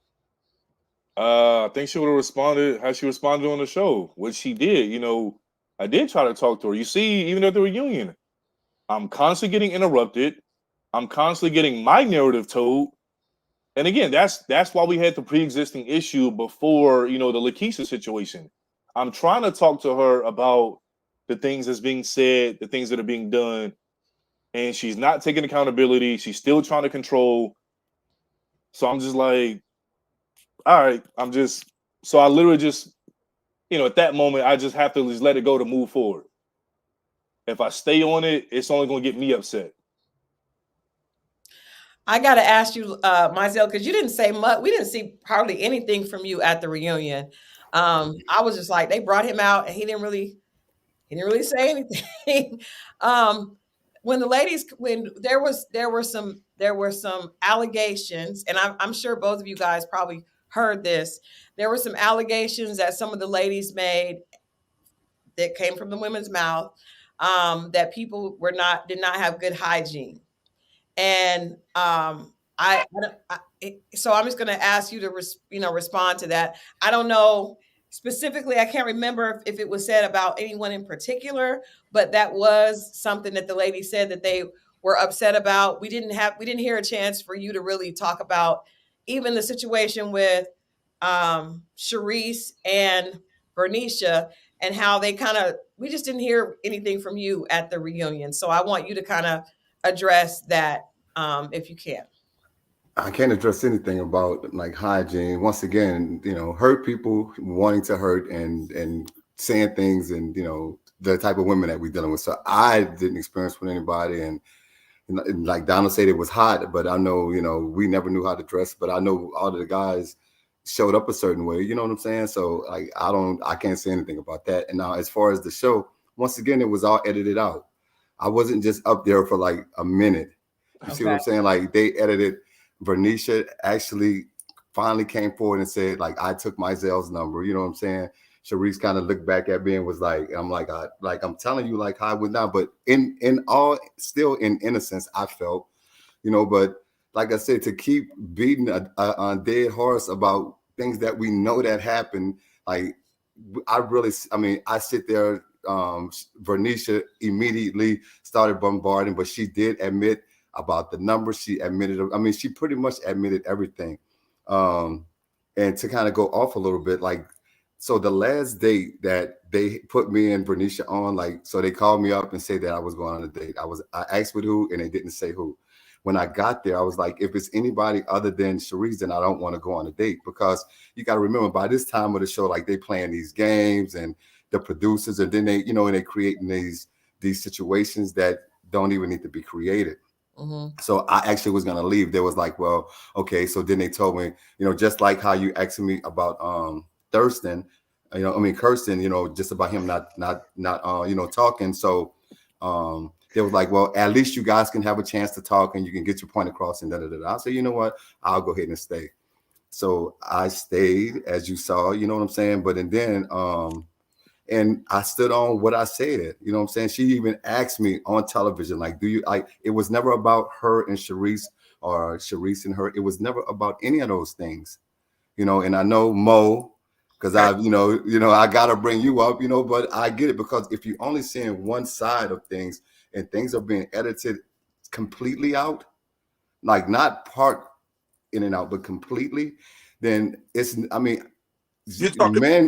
I think she would have responded how she responded on the show, which she did. I did try to talk to her. You see, even at the reunion, I'm constantly getting interrupted. I'm constantly getting my narrative told. And again, that's why we had the pre-existing issue before, the Lakeisha situation. I'm trying to talk to her about the things that's being said, the things that are being done, and she's not taking accountability. She's still trying to control. So I'm just like, all right, so I literally just, at that moment, I just have to just let it go to move forward. If I stay on it, it's only going to get me upset. I got to ask you, Myelle, because you didn't say much. We didn't see hardly anything from you at the reunion. I was just like, they brought him out, and he didn't really say anything. When there were some allegations, and I'm sure both of you guys probably heard this. There were some allegations that some of the ladies made that came from the women's mouth, that people did not have good hygiene. And so I'm just going to ask you to respond to that. I don't know specifically. I can't remember if it was said about anyone in particular, but that was something that the lady said that they were upset about. We didn't hear a chance for you to really talk about even the situation with Sharice and Bernicia, and how we just didn't hear anything from you at the reunion. So I want you to kind of address that, if you can. I can't address anything about like hygiene. Once again, hurt people wanting to hurt and saying things, and the type of women that we're dealing with. So I didn't experience with anybody, and like Donald said, it was hot, but I know we never knew how to dress. But I know all of the guys showed up a certain way. You know what I'm saying? So like I can't say anything about that. And now as far as the show, once again, it was all edited out. I wasn't just up there for like a minute. You see what I'm saying? Like they edited. Bernicia actually finally came forward and said, like, I took Myelle's number. You know what I'm saying? Sharice kind of looked back at me and was like, I'm telling you, like, how I would not. But in all, still in innocence, I felt, but like I said, to keep beating a dead horse about things that we know that happened, like, I sit there. Bernicia immediately started bombarding, but she did admit about the numbers. She admitted, she pretty much admitted everything. And to kind of go off a little bit, like, so the last date that they put me and Bernicia on, like, so they called me up and said that I was going on a date. I asked with who, and they didn't say who. When I got there, I was like, if it's anybody other than Sharice, then I don't want to go on a date, because you got to remember, by this time of the show, like, they playing these games, and the producers, and then they, and they creating these situations that don't even need to be created. Mm-hmm. So I actually was gonna leave. They was like, well, okay. So then they told me, just like how you asked me about Kirsten, just about him not talking. So they was like, well, at least you guys can have a chance to talk and you can get your point across, and I said, you know what, I'll go ahead and stay. So I stayed, as you saw, you know what I'm saying? But and then and I stood on what I said. You know what I'm saying? She even asked me on television, like, do you like, it was never about her and Sharice, or Sharice and her. It was never about any of those things, and I know Mo, because I gotta bring you up, but I get it, because if you're only seeing one side of things and things are being edited completely out, like not part in and out, but completely, then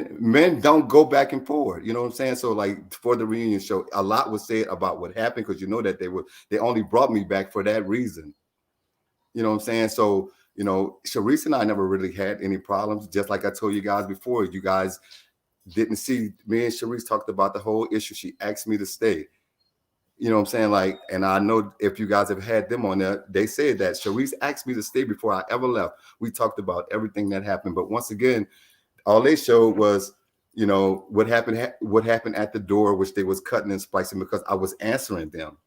men don't go back and forward. You know what I'm saying? So like for the reunion show, a lot was said about what happened, because that they only brought me back for that reason. You know what I'm saying? So, Sharice and I never really had any problems. Just like I told you guys before, you guys didn't see me and Sharice talked about the whole issue. She asked me to stay. You know what I'm saying? Like, and I know if you guys have had them on there, they said that Sharice asked me to stay before I ever left. We talked about everything that happened. But once again, all they showed was, what happened at the door, which they was cutting and splicing, because I was answering them.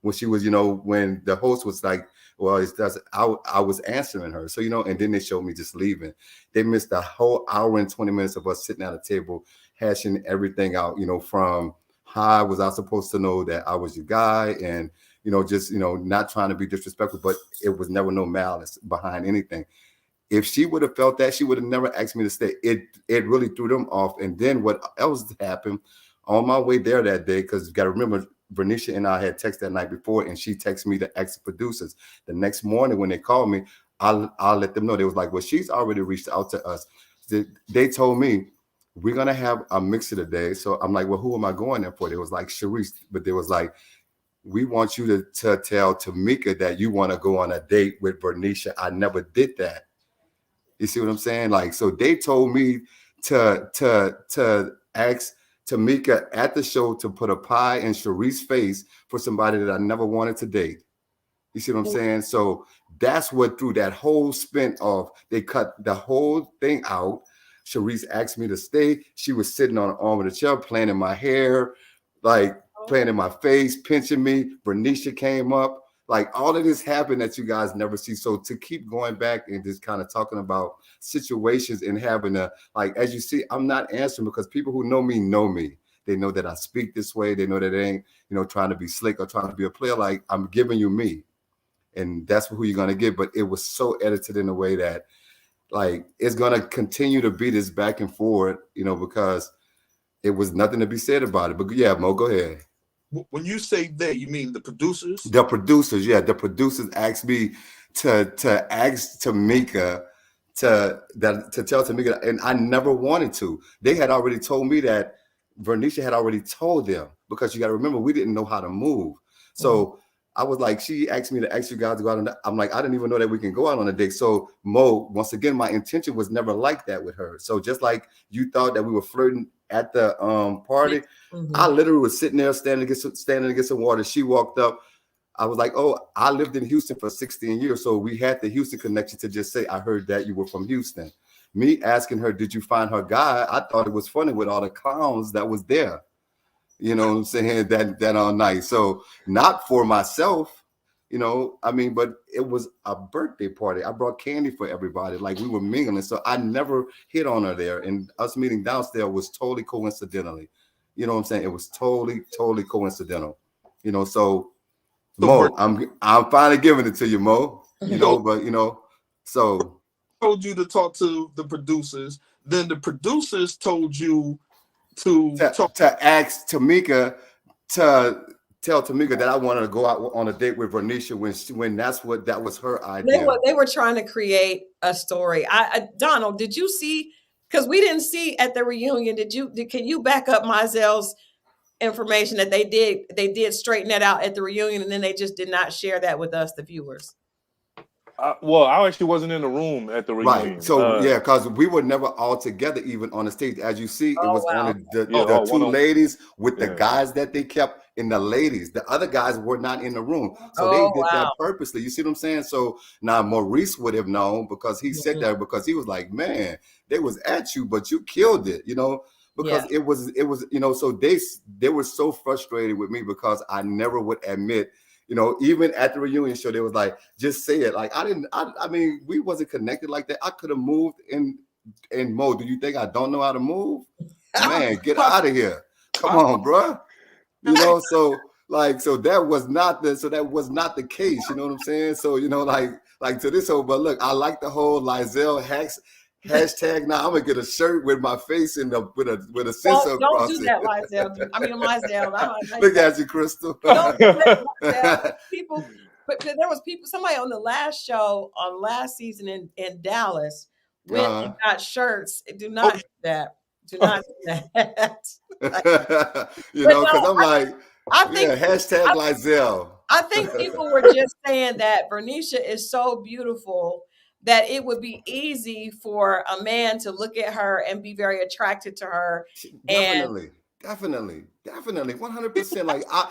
When she was, when the host was like, well, I was answering her. So, and then they showed me just leaving. They missed a whole hour and 20 minutes of us sitting at a table, hashing everything out, from how was I supposed to know that I was your guy, and, just, not trying to be disrespectful, but it was never no malice behind anything. If she would have felt that, she would have never asked me to stay. It really threw them off. And then what else happened on my way there that day, because you got to remember, Bernicia and I had texted that night before, and she texted me to ask the producers. The next morning when they called me, I'll let them know. They was like, well, she's already reached out to us. They told me we're gonna have a mixer today. So I'm like, well, who am I going there for? They was like Sharice, but they was like, we want you to tell Tamika that you want to go on a date with Bernicia. I never did that. You see what I'm saying? Like, so they told me to ask Tamika at the show to put a pie in Sharice's face for somebody that I never wanted to date. You see what I'm saying? So that's what through that whole spin of they cut the whole thing out. Sharice asked me to stay. She was sitting on the arm of the chair, playing in my hair, like playing in my face, pinching me. Bernicia came up. Like all of this happened that you guys never see. So to keep going back and just kind of talking about situations and having a, like, as you see, I'm not answering because people who know me know me. They know that I speak this way. They know that it ain't, trying to be slick or trying to be a player. Like I'm giving you me. And that's who you're going to get. But it was so edited in a way that like it's going to continue to be this back and forth, because it was nothing to be said about it. But yeah, Mo, go ahead. When you say they, you mean the producers? The producers, yeah. The producers asked me to ask Tamika to tell Tamika, and I never wanted to. They had already told me that Bernicia had already told them, because you got to remember, we didn't know how to move. So I was like, she asked me to ask you guys to go out on that. I'm like, I didn't even know that we can go out on a date. So Mo, once again, my intention was never like that with her. So just like you thought that we were flirting at the party, I literally was sitting there standing against some water. She walked up. I was like, oh, I lived in Houston for 16 years. So we had the Houston connection to just say, I heard that you were from Houston. Me asking her, did you find her guy? I thought it was funny with all the clowns that was there. You know what I'm saying? That all night. So not for myself, but it was a birthday party. I brought candy for everybody. Like we were mingling. So I never hit on her there. And us meeting downstairs was totally coincidentally. You know what I'm saying? It was totally coincidental. So Mo, I'm finally giving it to you, Mo. So told you to talk to the producers. Then the producers told you to ask Tamika to tell Tamika that I wanted to go out on a date with Bernicia when that was her idea. They were trying to create a story. Donald, did you see? Because we didn't see at the reunion. Can you back up Myelle's information that they did straighten that out at the reunion, and then they just did not share that with us, the viewers? Well, I actually wasn't in the room at the reunion. Right. So because we were never all together, even on the stage. As you see, it was only the two ladies with the guys that they kept in the ladies. The other guys were not in the room. So they did that purposely. You see what I'm saying? So now Maurice would have known, because he said that, because he was like, man, they was at you, but you killed it, because it was, so they were so frustrated with me because I never would admit, even at the reunion show, they was like, just say it. Like, I mean, we wasn't connected like that. I could have moved in Mo. Do you think I don't know how to move? Man, get out of here. Come on, bro. So that was not the case. You know what I'm saying? So, like to this whole, but look, I like the whole Lizelle hashtag. Now I'm gonna get a shirt with my face in with a sensor. Don't do that, Myelle. I mean, Myelle. Look at you, Christal. Don't do that, people. But there was somebody on the last show on last season in Dallas went and got shirts. Do not do that. Do not do that. Because I'm like, hashtag Lizelle. I think people were just saying that Bernicia is so beautiful that it would be easy for a man to look at her and be very attracted to her. Definitely, 100%. Like I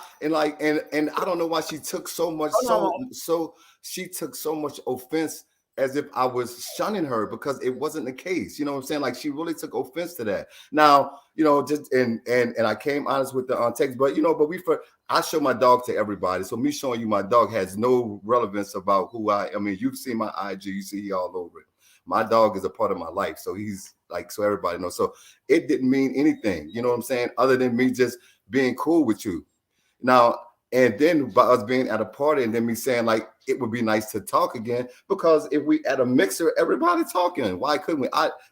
don't know why she took so much she took so much offense, as if I was shunning her, because it wasn't the case. You know what I'm saying? Like she really took offense to that. Now, just and I came honest with the text, but I show my dog to everybody. So me showing you my dog has no relevance about who I mean, you've seen my IG, you see he all over it. My dog is a part of my life. So he's like, so everybody knows. So it didn't mean anything, you know what I'm saying, other than me just being cool with you. Now, and then by us being at a party and then me saying like, it would be nice to talk again, because if we at a mixer, everybody talking, why couldn't we?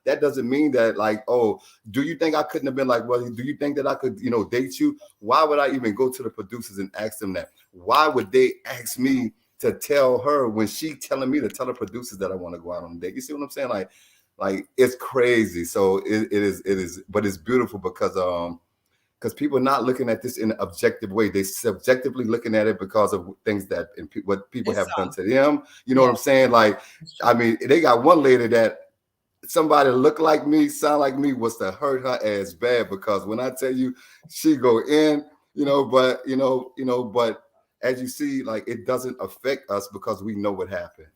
That doesn't mean that like, oh, do you think I couldn't have been like, well, do you think that I could, date you? Why would I even go to the producers and ask them that? Why would they ask me to tell her when she telling me to tell the producers that I want to go out on a date. You see what I'm saying? Like it's crazy. So it is, but it's beautiful because people are not looking at this in an objective way. They subjectively looking at it because of things that what people have done to them. You know what I'm saying? Like, I mean, they got one lady that somebody look like me, sound like me was to hurt her ass bad, because when I tell you she go in, but as you see, like, it doesn't affect us because we know what happened.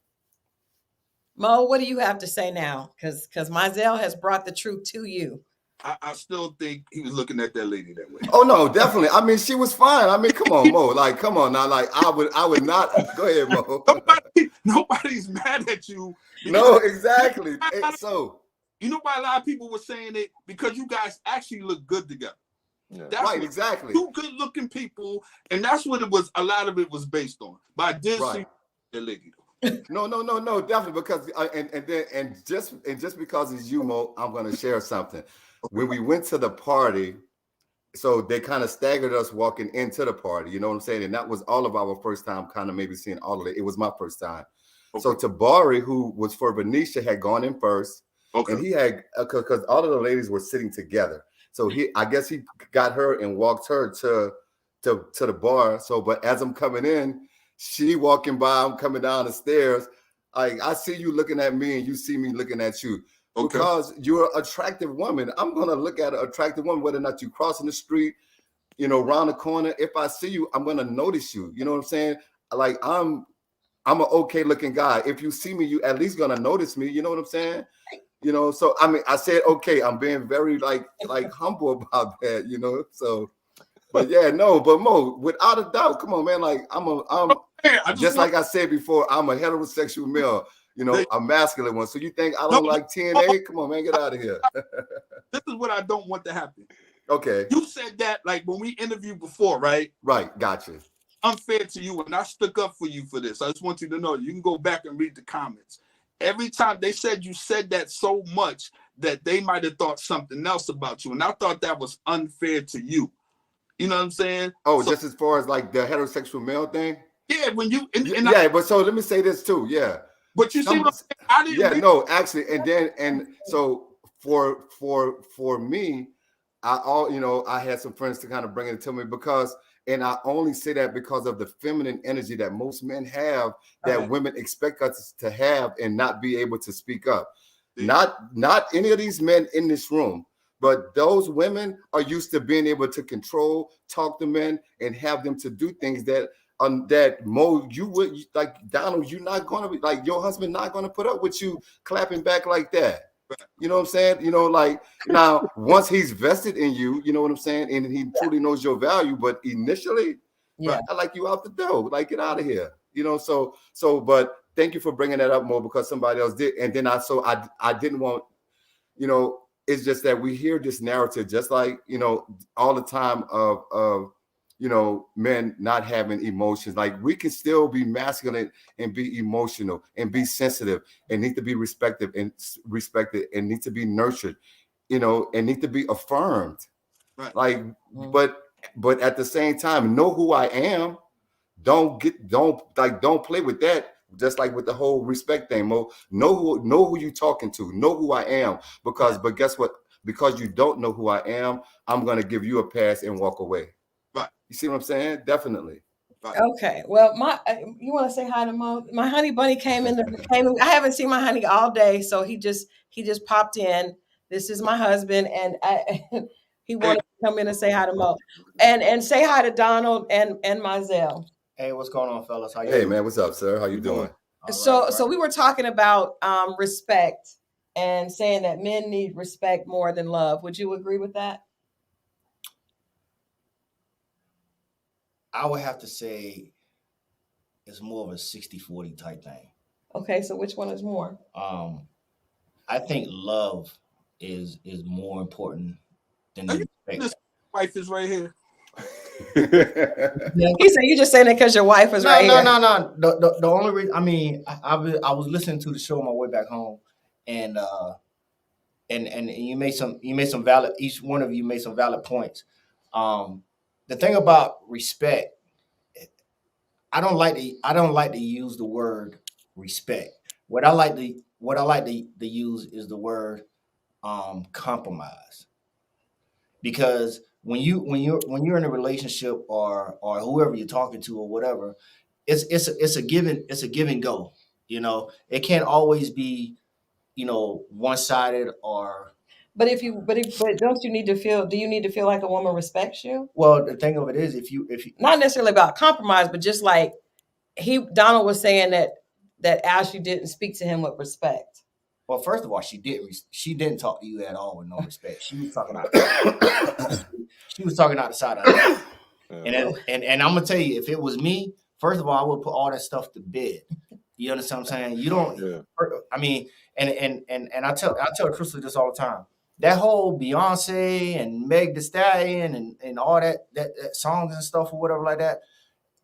Mo, what do you have to say now? Because Myelle has brought the truth to you. I still think he was looking at that lady that way. Oh no, definitely. I mean, she was fine. I mean, come on, Mo. Like, come on now. Like, I would not. Go ahead, Mo. Nobody's mad at you. No, exactly. So you know why a lot of people were saying it? Because you guys actually look good together. Yeah. That's right, exactly. Two good-looking people, and that's what it was. A lot of it was based on. But I did see the lady. No, definitely, because and just because it's you, Mo, I'm going to share something. When we went to the party, so they kind of staggered us walking into the party. You know what I'm saying? And that was all of our first time, kind of maybe seeing all of it. It was my first time. Okay. So Tabari, who was for Venetia, had gone in first. Okay. And he had, because all of the ladies were sitting together. So I guess he got her and walked her to the bar. So, but as I'm coming in, she walking by, I'm coming down the stairs. I see you looking at me and you see me looking at you. Okay. Because you're an attractive woman. I'm going to look at an attractive woman, whether or not you crossing the street, around the corner. If I see you, I'm going to notice you. You know what I'm saying? Like, I'm an okay looking guy. If you see me, you at least going to notice me. You know what I'm saying? So I mean, I said, okay, I'm being very like humble about that, so, but yeah, no, but Mo, without a doubt, come on, man. Like, I'm just like I said before, I'm a heterosexual male, a masculine one. So you think I don't like TNA? Come on, man, get out of here. This is what I don't want to happen. Okay. You said that like when we interviewed before, right? Right, gotcha. Unfair to you, and I stuck up for you for this. I just want you to know, you can go back and read the comments. Every time they said you said that so much that they might have thought something else about you. And I thought that was unfair to you. You know what I'm saying? Oh, so, just as far as like the heterosexual male thing? Yeah, when you... but so let me say this too, yeah. But you see what I'm saying? I didn't... Yeah, no, actually, and so for me, I had some friends to kind of bring it to me because... And I only say that because of the feminine energy that most men have that women expect us to have and not be able to speak up. Yeah. Not any of these men in this room, but those women are used to being able to control, talk to men, and have them to do things that Mo, you would, like, Donald, you're not going to be, like, your husband not going to put up with you clapping back like that. You know what I'm saying? Like, now, once he's vested in you, you know what I'm saying? And he truly knows your value, but initially, I like you out the door. Like, get out of here. But thank you for bringing that up, Mo, because somebody else did. And then I didn't want, it's just that we hear this narrative just like, all the time of men not having emotions. Like, we can still be masculine and be emotional and be sensitive and need to be respected and need to be nurtured, and need to be affirmed. Right. Like, but at the same time, know who I am. Don't play with that. Just like with the whole respect thing, Mo. Know who you talking to. Know who I am. But guess what? Because you don't know who I am, I'm gonna give you a pass and walk away. Right. You see what I'm saying? Definitely. Right. Okay. Well, you want to say hi to Mo? My honey bunny came in. I haven't seen my honey all day, so he just popped in. This is my husband, and he wanted to come in and say hi to Mo, and say hi to Donald and Myelle. Hey, what's going on, fellas? How you doing? Hey, man, what's up, sir? How you doing? So we were talking about respect and saying that men need respect more than love. Would you agree with that? I would have to say it's more of a 60-40 type thing. Okay, so which one is more? I think love is more important than the respect. This wife is right here. He said you just saying it because your wife is right here. No. The only reason, I mean, I was listening to the show on my way back home, and you made some valid. Each one of you made some valid points. The thing about respect, I don't like to use the word respect. What I like to use is the word compromise. Because when you're in a relationship or whoever you're talking to or whatever, it's a give and go. You know, it can't always be, you know, one sided or. But don't you need to feel? Do you need to feel like a woman respects you? Well, the thing of it is, if you Not necessarily about compromise, but just like Donald was saying that Ashley didn't speak to him with respect. well, first of all, she didn't talk to you at all with no respect. She was talking out. She was talking out the side of her head. And I'm gonna tell you, if it was me, first of all, I would put all that stuff to bed. You understand what I'm saying? You don't. Yeah. I mean, and I tell Crystal this all the time. That whole Beyonce and Meg Thee Stallion and all that songs and stuff or whatever like that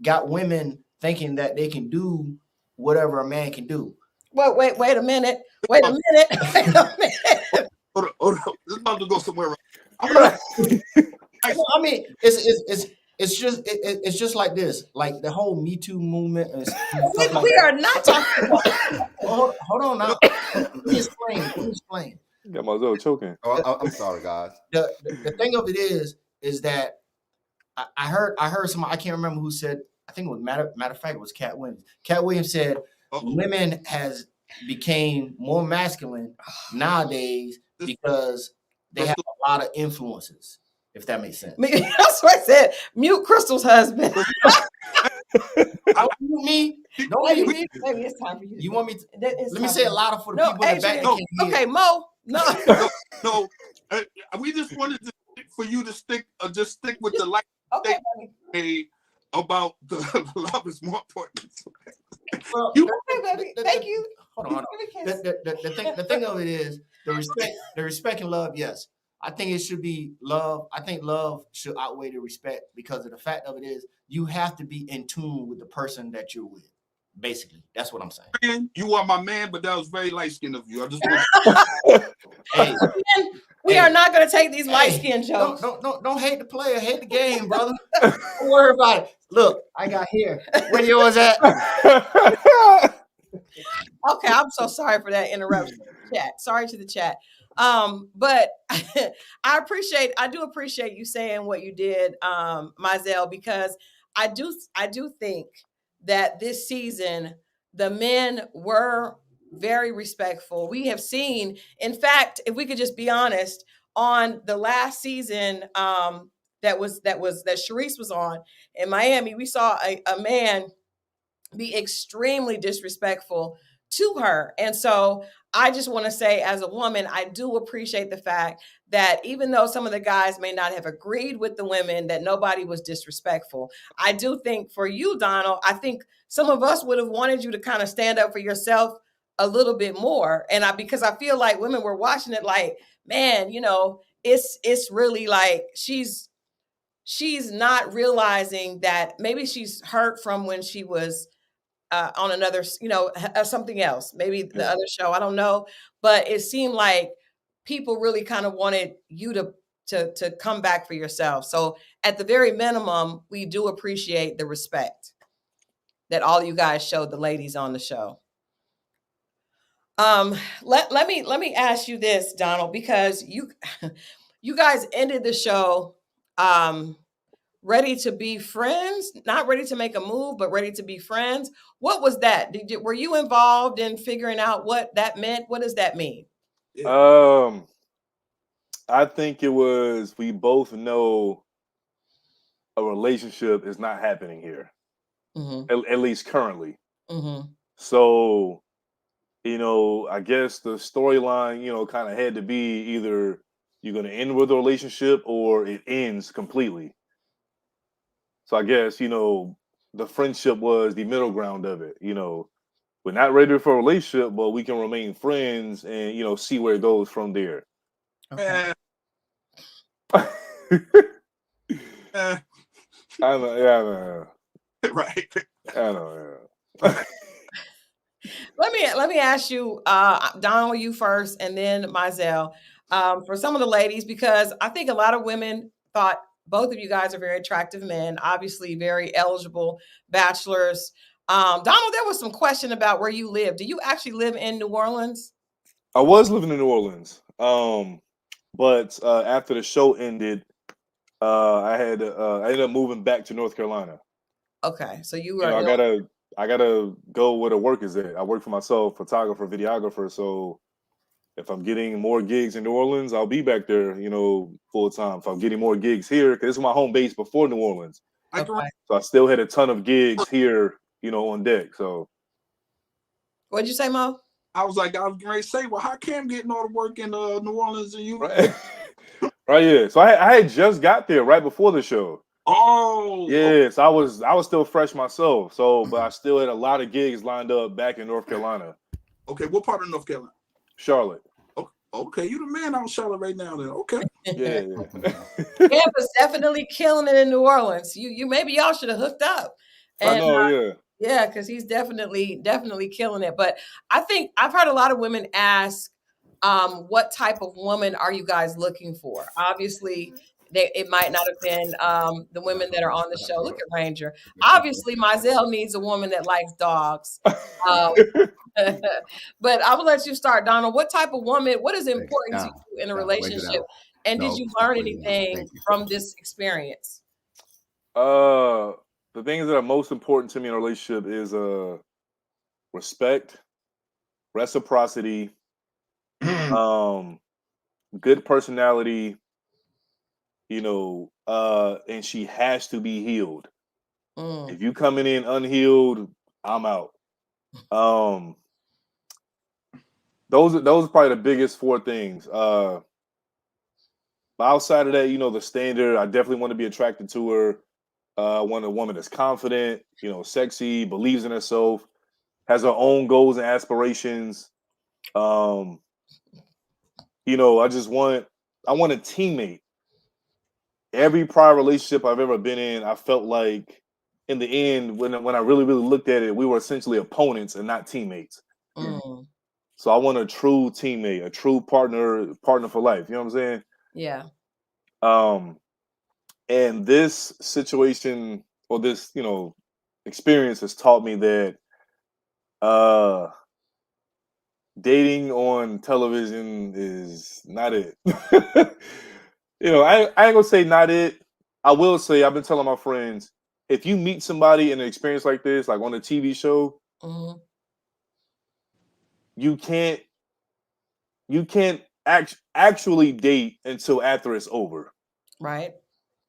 got women thinking that they can do whatever a man can do. Wait a minute. Wait a minute. Hold on. This is about to go somewhere. I mean, it's just like this, like the whole Me Too movement and stuff like we that. are not talking about. Hold on now. Let me explain. Got myself choking. Oh, I'm sorry, guys. The thing of it is that I heard somebody, I can't remember who said, I think it was matter of fact it was Cat Williams. Cat Williams said women has became more masculine nowadays because they have a lot of influences, if that makes sense. That's what I said. Mute Crystal's husband. Don't mute me. Don't mute me. Maybe it's time for you. You want me to let me say it louder for the people in the back that no, can't hear. okay, Mo. No. We just wanted for you to stick with the light. Okay, Hey, about the love is more important. Well, okay, baby. Thank you. Hold on. The thing of it is the respect and love. Yes, I think it should be love. I think love should outweigh the respect because of the fact of it is you have to be in tune with the person that you're with. Basically, that's what I'm saying. Man, you are my man, but that was very light skinned of you. I just want Hey, we are not going to take these light skin jokes. Don't hate the player, hate the game, brother. Don't worry about it. Look, I got here. Where yours at? Okay, I'm so sorry for that interruption. Chat. Sorry to the chat. But I do appreciate you saying what you did, Myelle, because I do think that this season the men were very respectful. We have seen, in fact, if we could just be honest, on the last season that Sharice was on in Miami, we saw a man be extremely disrespectful to her. And so I just want to say, as a woman, I do appreciate the fact that even though some of the guys may not have agreed with the women, that nobody was disrespectful. I do think for you, Donald, I think some of us would have wanted you to kind of stand up for yourself a little bit more. And because I feel like women were watching it like, man, you know, it's really like she's not realizing that maybe she's hurt from when she was on another, something else, maybe the other show. I don't know, but it seemed like people really kind of wanted you to come back for yourself. So at the very minimum, we do appreciate the respect that all you guys showed the ladies on the show. Let me ask you this, Donald, because you guys ended the show ready to be friends, not ready to make a move, but ready to be friends. What was that? Were you involved in figuring out what that meant? What does that mean? I think it was, we both know a relationship is not happening here, at least currently. So, I guess the storyline, kind of had to be either you're going to end with a relationship or it ends completely. So I guess, the friendship was the middle ground of it. We're not ready for a relationship, but we can remain friends and, see where it goes from there. okay. I know. Right. I know. Let me ask you, Donald, you first, and then Myelle, for some of the ladies, because I think a lot of women thought both of you guys are very attractive men, obviously very eligible bachelors. Donald, there was some question about where you live. Do you actually live in New Orleans? I was living in New Orleans, but after the show ended, I ended up moving back to North Carolina. Okay, so you You are. know, I gotta go where the work is at. I work for myself, photographer, videographer. So if I'm getting more gigs in New Orleans, I'll be back there, you know, full time. If I'm getting more gigs here, because this is my home base before New Orleans, Okay. so I still had a ton of gigs here, you know, on deck. So What'd you say, Mo? I was going to say, well, how Cam getting all the work in New Orleans and you? right, right, yeah. So I had just got there right before the show. Oh, Yes, I was still fresh myself. So, but I still had a lot of gigs lined up back in North Carolina. okay. What part of North Carolina? Charlotte. Okay, you the man out in Charlotte right now. Then okay. Yeah. Cam is definitely killing it in New Orleans. You maybe y'all should have hooked up. I know, yeah. Yeah, because he's definitely killing it. But I think I've heard a lot of women ask, what type of woman are you guys looking for? Obviously, it might not have been the women that are on the show. Look at Ranger. Obviously, Myelle needs a woman that likes dogs. But I will let you start, Donald. What type of woman, what is important to you in a relationship? And did you learn anything from this experience? The things that are most important to me in a relationship is respect, reciprocity, good personality, you know, and she has to be healed. If you coming in unhealed, I'm out. Those are probably the biggest four things. But outside of that, you know, the standard, I definitely want to be attracted to her. I want a woman that's confident, you know, sexy, believes in herself, has her own goals and aspirations. You know, I want a teammate. Every prior relationship I've ever been in, I felt like in the end, when I really, really looked at it, we were essentially opponents and not teammates. So I want a true teammate, a true partner for life. You know what I'm saying? Yeah. And this situation or this, you know, experience has taught me that dating on television is not it. You know, I ain't gonna say not it. I will say I've been telling my friends, if you meet somebody in an experience like this, like on a TV show, you can't actually date until after it's over. Right.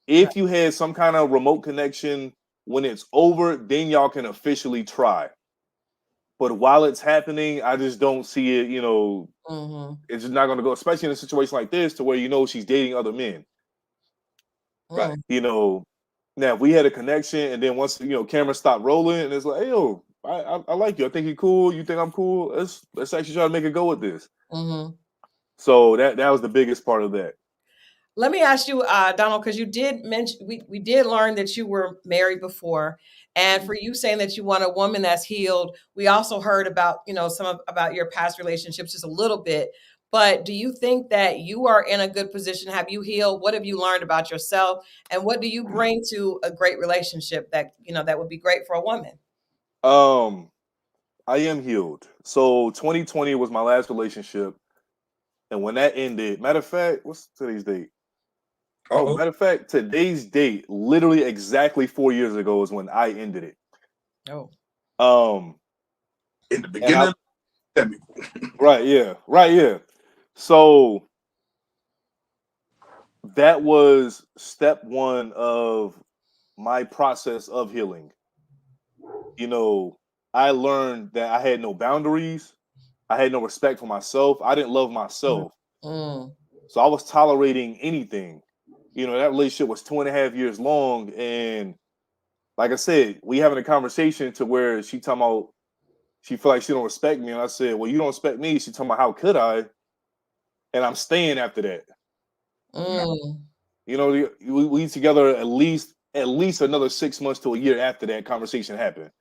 If you had some kind of remote connection, when it's over, then y'all can officially try. But while it's happening, I just don't see it, you know, it's just not going to go, especially in a situation like this to where, you know, she's dating other men. Right. You know, now if we had a connection and then once, you know, camera stopped rolling and it's like, hey, yo, I like you. I think you're cool. You think I'm cool. Let's actually try to make a go at this. So that was the biggest part of that. Let me ask you, Donald, because you did mention, we did learn that you were married before. And for you saying that you want a woman that's healed, we also heard about, you know, about your past relationships just a little bit. But do you think that you are in a good position? Have you healed? What have you learned about yourself? And what do you bring to a great relationship that, you know, that would be great for a woman? I am healed. So 2020 was my last relationship. And when that ended, matter of fact, what's today's date? Oh, matter of fact, today's date, literally exactly 4 years ago, is when I ended it. In the beginning, right, yeah. So that was step one of my process of healing. You know, I learned that I had no boundaries. I had no respect for myself. I didn't love myself. So I was tolerating anything. You know, that relationship was 2.5 years long. And like I said, we having a conversation to where she talking about, she feel like she don't respect me. And I said, well, you don't respect me. She talking about, how could I? And I'm staying after that. You know, we together at least another 6 months to a year after that conversation happened.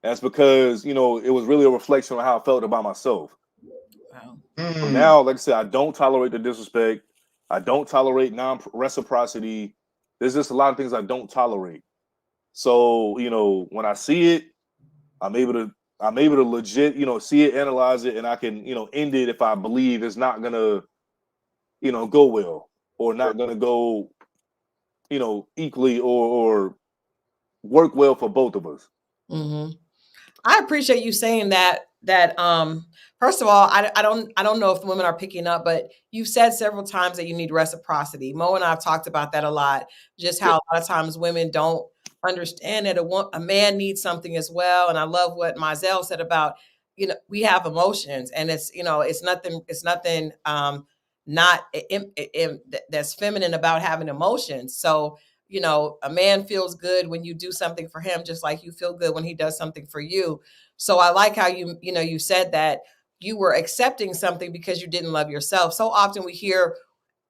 That's because, you know, it was really a reflection on how I felt about myself. So now, like I said, I don't tolerate the disrespect. I don't tolerate non-reciprocity. There's just a lot of things I don't tolerate. So, you know, when I see it, I'm able to legit, you know, see it, analyze it, and I can, you know, end it if I believe it's not gonna, you know, go well or not gonna go, you know, equally or work well for both of us. Mm-hmm. I appreciate you saying that. First of all, I don't know if women are picking up, but you've said several times that you need reciprocity. Mo and I have talked about that a lot. Just how a lot of times women don't understand that a man needs something as well. And I love what Myelle said about, you know, we have emotions, and it's, you know, it's nothing not that's feminine about having emotions. So, you know, a man feels good when you do something for him, just like you feel good when he does something for you. So I like how you said that you were accepting something because you didn't love yourself. So often we hear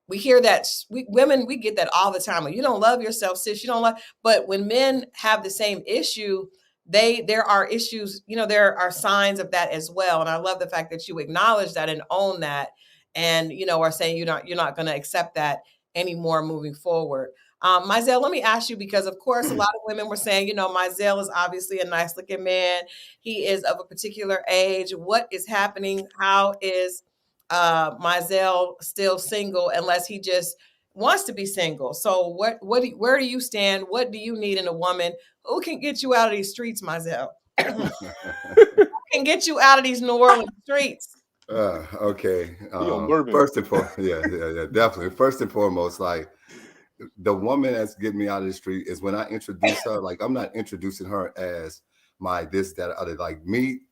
that women, we get that all the time. Like, you don't love yourself, sis. You don't love. But when men have the same issue, there are issues. You know, there are signs of that as well. And I love the fact that you acknowledge that and own that, and you know, are saying you're not going to accept that anymore moving forward. Myelle, let me ask you, because of course a lot of women were saying, you know, Myelle is obviously a nice looking man. He is of a particular age. What is happening? How is Myelle still single, unless he just wants to be single? So where do you stand? What do you need in a woman who can get you out of these streets, Myelle? Can get you out of these New Orleans streets? Okay. He on bourbon. First and foremost, yeah, definitely. First and foremost, like the woman that's getting me out of the street is when I introduce her. Like I'm not introducing her as my this, that, other. Like me,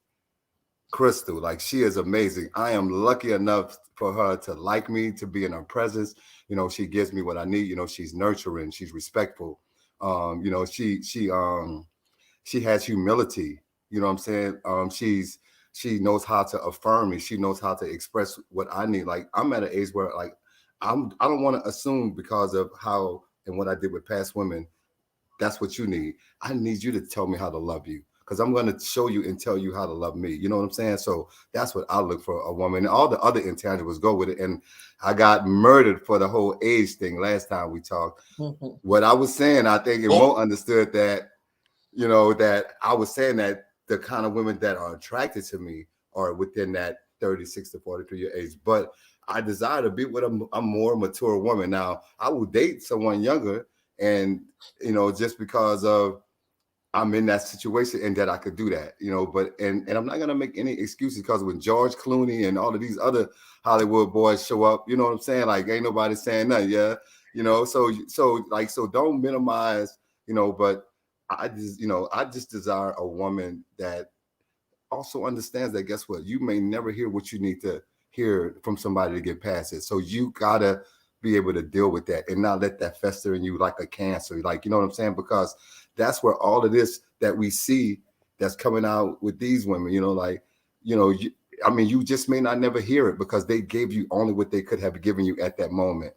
Christal. Like she is amazing. I am lucky enough for her to like me, to be in her presence. You know, she gives me what I need. You know, she's nurturing. She's respectful. You know, she has humility. You know what I'm saying? She knows how to affirm me. She knows how to express what I need. Like I'm at an age where like I don't want to assume because of how and what I did with past women. That's what you need. I need you to tell me how to love you, because I'm going to show you and tell you how to love me. You know what I'm saying? So that's what I look for a woman. And all the other intangibles go with it. And I got murdered for the whole age thing last time we talked. Mhm. What I was saying, I think Mo understood that, you know, that I was saying that the kind of women that are attracted to me are within that 36 to 43-year age. But I desire to be with a more mature woman. Now, I will date someone younger, and, you know, just because of I'm in that situation and that I could do that, you know, but and I'm not gonna make any excuses, because when George Clooney and all of these other Hollywood boys show up, you know what I'm saying? Like ain't nobody saying nothing, yeah. You know, so don't minimize, you know, but I just desire a woman that also understands that, guess what, you may never hear what you need to hear from somebody to get past it. So you gotta be able to deal with that and not let that fester in you like a cancer. Like, you know what I'm saying? Because that's where all of this that we see that's coming out with these women, you know, like, you know, I mean, you just may not never hear it because they gave you only what they could have given you at that moment.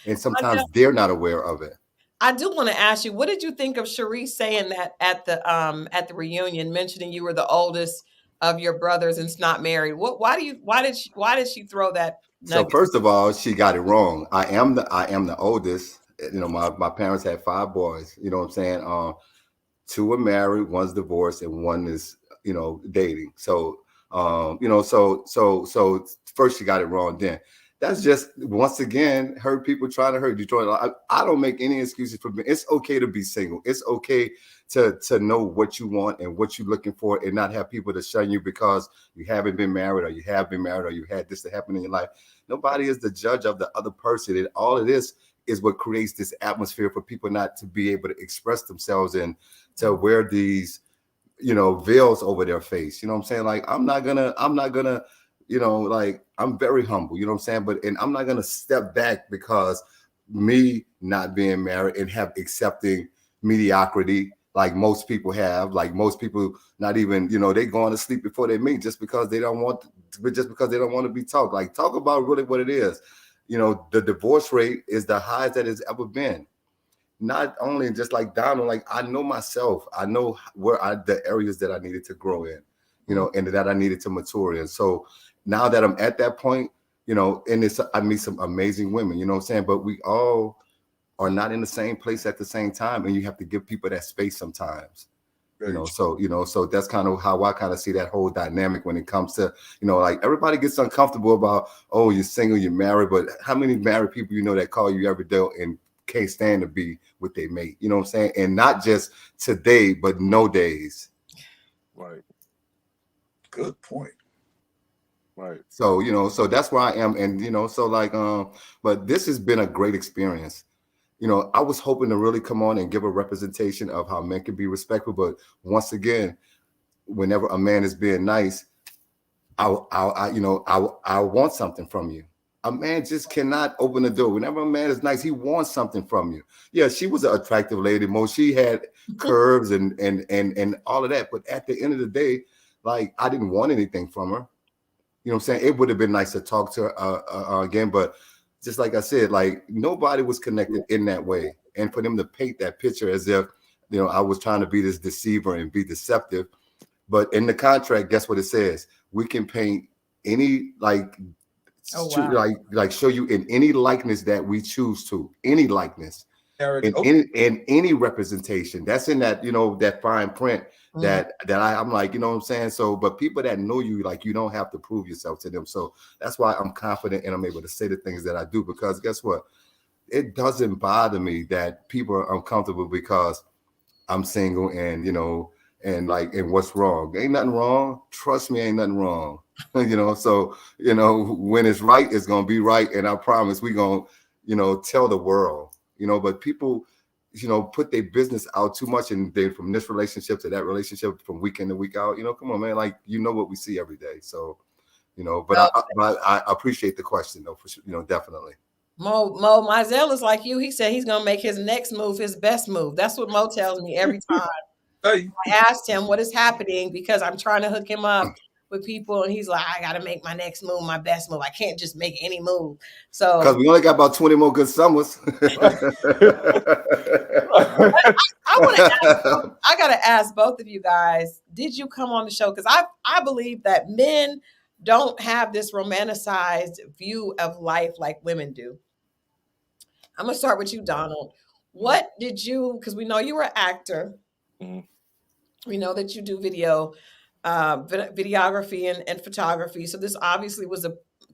And sometimes they're not aware of it. I do want to ask you, what did you think of Cherie saying that at the reunion, mentioning you were the oldest of your brothers and not married? Why did she throw that So nugget? first of all, she got it wrong. I am the oldest. You know, my parents had 5 boys. You know what I'm saying? 2 are married, one's divorced, and one is, you know, dating. So you know, so first she got it wrong. Then that's just once again hurt people trying to hurt Detroit. I don't make any excuses for me. It's okay to be single. It's okay to know what you want and what you're looking for, and not have people to shun you because you haven't been married, or you have been married, or you had this to happen in your life. Nobody is the judge of the other person. And all it is what creates this atmosphere for people not to be able to express themselves and to wear these, you know, veils over their face. You know what I'm saying? Like I'm not gonna, you know, like I'm very humble, you know what I'm saying? But and I'm not gonna step back because me not being married and have accepting mediocrity like most people have. Like most people not even, you know, they going to sleep before they meet just because they don't want to be talked. Like talk about really what it is. You know, the divorce rate is the highest that it's ever been. Not only just like Donald, like I know myself, I know the areas that I needed to grow in, you know, and that I needed to mature in. So now that I'm at that point, you know, and I meet some amazing women, you know what I'm saying? But we all are not in the same place at the same time, and you have to give people that space sometimes. So that's kind of how I kind of see that whole dynamic when it comes to, like everybody gets uncomfortable about, oh, you're single, you're married, but how many married people you know that call you every day and can't stand to be with their mate, you know what I'm saying? And not just today, but no days. Right. Good point. Right. So, so that's where I am. And, so like, but this has been a great experience. I was hoping to really come on and give a representation of how men can be respectful. But once again, whenever a man is being nice, I want something from you. A man just cannot open the door. Whenever a man is nice, he wants something from you. Yeah, she was an attractive lady, Mo. She had curves and all of that. But at the end of the day, like, I didn't want anything from her. You know what I'm saying? It would have been nice to talk to her again, but just like I said, like, nobody was connected in that way. And for them to paint that picture as if, I was trying to be this deceiver and be deceptive. But in the contract, guess what it says? We can paint any, like, show you in any likeness that we choose to, any likeness, in any representation. That's in that, that fine print that I'm like, you know what I'm saying? So, but people that know you, like, you don't have to prove yourself to them. So that's why I'm confident and I'm able to say the things that I do, because guess what? It doesn't bother me that people are uncomfortable because I'm single and, and what's wrong? Ain't nothing wrong. Trust me, ain't nothing wrong. So, when it's right, it's going to be right. And I promise we going to, tell the world, but people, put their business out too much, and they from this relationship to that relationship, from week in to week out, come on, man, like, what we see every day. So, but I appreciate the question though, for sure, definitely. Myelle is like you. He said he's going to make his next move his best move. That's what Mo tells me every time. I asked him what is happening because I'm trying to hook him up with people, and he's like, I got to make my next move my best move. I can't just make any move. So because we only got about 20 more good summers. I got to ask both of you guys, did you come on the show? Because I believe that men don't have this romanticized view of life like women do. I'm going to start with you, Donald. What did you, because we know you were an actor. Mm-hmm. We know that you do videography and photography. So this obviously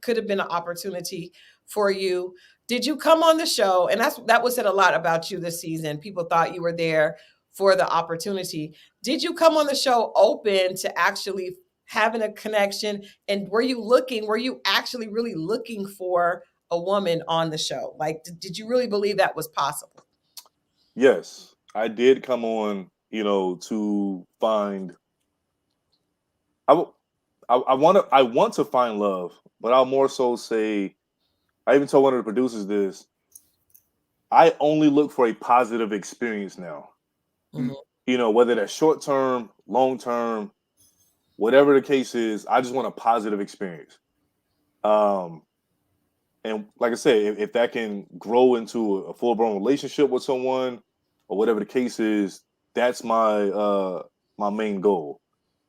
could have been an opportunity for you. Did you come on the show? And that was said a lot about you this season. People thought you were there for the opportunity. Did you come on the show open to actually having a connection? And were you actually really looking for a woman on the show? Like, did you really believe that was possible? Yes, I did come on, to find. I want to find love, but I'll more so say, I even told one of the producers this. I only look for a positive experience now. Mm-hmm. Whether that's short term, long term, whatever the case is, I just want a positive experience. And like I said, if that can grow into a full-blown relationship with someone, or whatever the case is, that's my my main goal.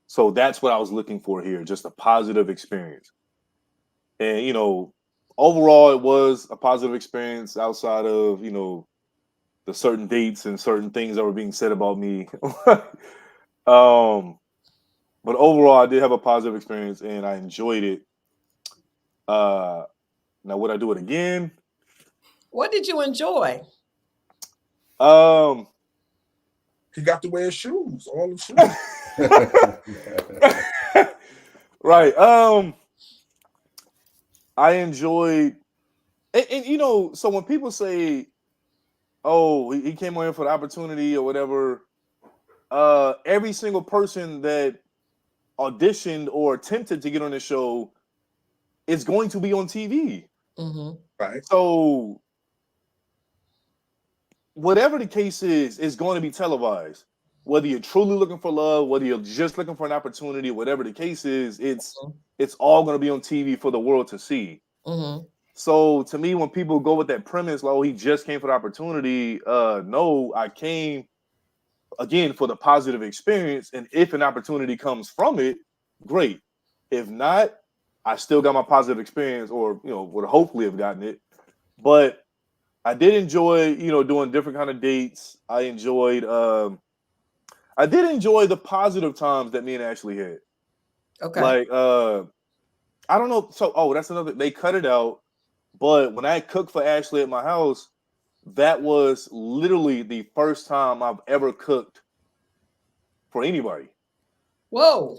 So that's what I was looking for here, just a positive experience. And overall, it was a positive experience outside of the certain dates and certain things that were being said about me. But overall, I did have a positive experience and I enjoyed it. Now, would I do it again? What did you enjoy? He got to wear shoes, all the shoes. Right. I enjoyed, and so when people say, "Oh, he came on here for the opportunity" or whatever, every single person that auditioned or attempted to get on the show is going to be on TV. Mm-hmm. Right. So whatever the case is going to be televised. Whether you're truly looking for love, whether you're just looking for an opportunity, whatever the case is, it's all going to be on TV for the world to see. Mm-hmm. So to me, when people go with that premise, like, oh, he just came for the opportunity, no, I came again for the positive experience. And if an opportunity comes from it, great. If not, I still got my positive experience, or would hopefully have gotten it. But I did enjoy, doing different kind of dates. I did enjoy the positive times that me and Ashley had. Okay. Like, I don't know. So, that's another. They cut it out, but when I cooked for Ashley at my house, that was literally the first time I've ever cooked for anybody. Whoa.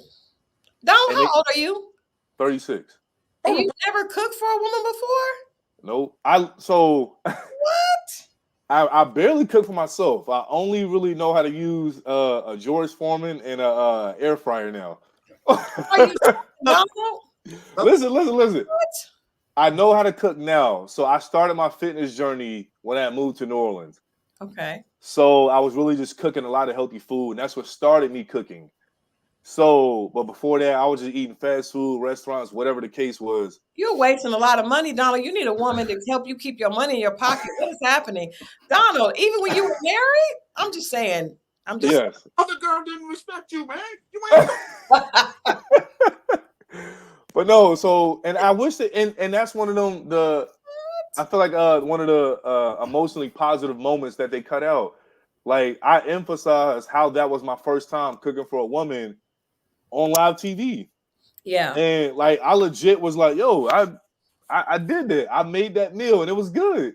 Donald, And how it, old are you? 36. And you never cooked for a woman before? Nope. What? I barely cook for myself. I only really know how to use a George Foreman and a air fryer now. Are you Donald? Listen. What? I know how to cook now. So I started my fitness journey when I moved to New Orleans. Okay. So I was really just cooking a lot of healthy food, and that's what started me cooking. So, but before that, I was just eating fast food, restaurants, whatever the case was. You're wasting a lot of money, Donald. You need a woman to help you keep your money in your pocket. What is happening? Donald, even when you were married? I'm just saying. Yes. Other girl didn't respect you, man. You ain't. But no, so, and I wish that, and that's one of them, I feel like one of the emotionally positive moments that they cut out. Like, I emphasize how that was my first time cooking for a woman on live TV. Yeah. And like, I legit was like, yo, I did that. I made that meal and it was good.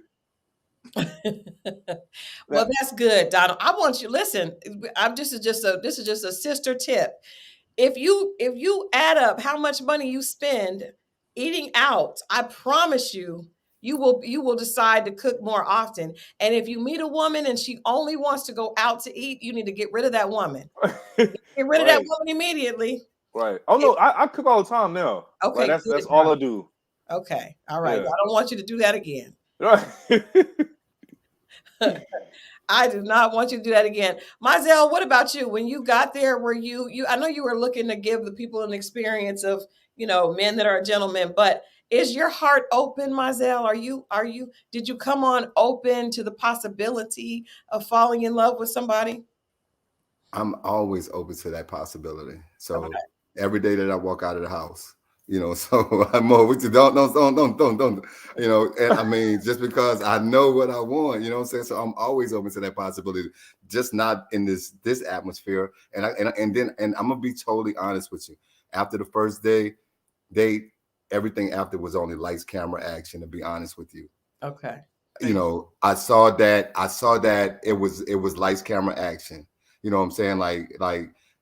Well, that's good, Donald. I want you listen. This is just a sister tip. If you add up how much money you spend eating out, I promise you will decide to cook more often. And if you meet a woman and she only wants to go out to eat, you need to get rid of that woman. Get rid of that Right. woman immediately. Right. Oh no, I cook all the time now. Okay, Like, good, that's all I Donald. do. Okay. All right. Yeah. I don't want you to do that again. Right. I do not want you to do that again. Myelle, what about you? When you got there, were you I know you were looking to give the people an experience of, men that are gentlemen, but is your heart open, Myelle? Did you come on open to the possibility of falling in love with somebody? I'm always open to that possibility. So Okay. every day that I walk out of the house, so I'm always don't, and I mean, just because I know what I want, you know what I'm saying? So I'm always open to that possibility, just not in this atmosphere. And I'm gonna be totally honest with you. After the first date, everything after was only lights, camera, action, to be honest with you. Okay. I saw that it was lights, camera, action. You know what I'm saying? Like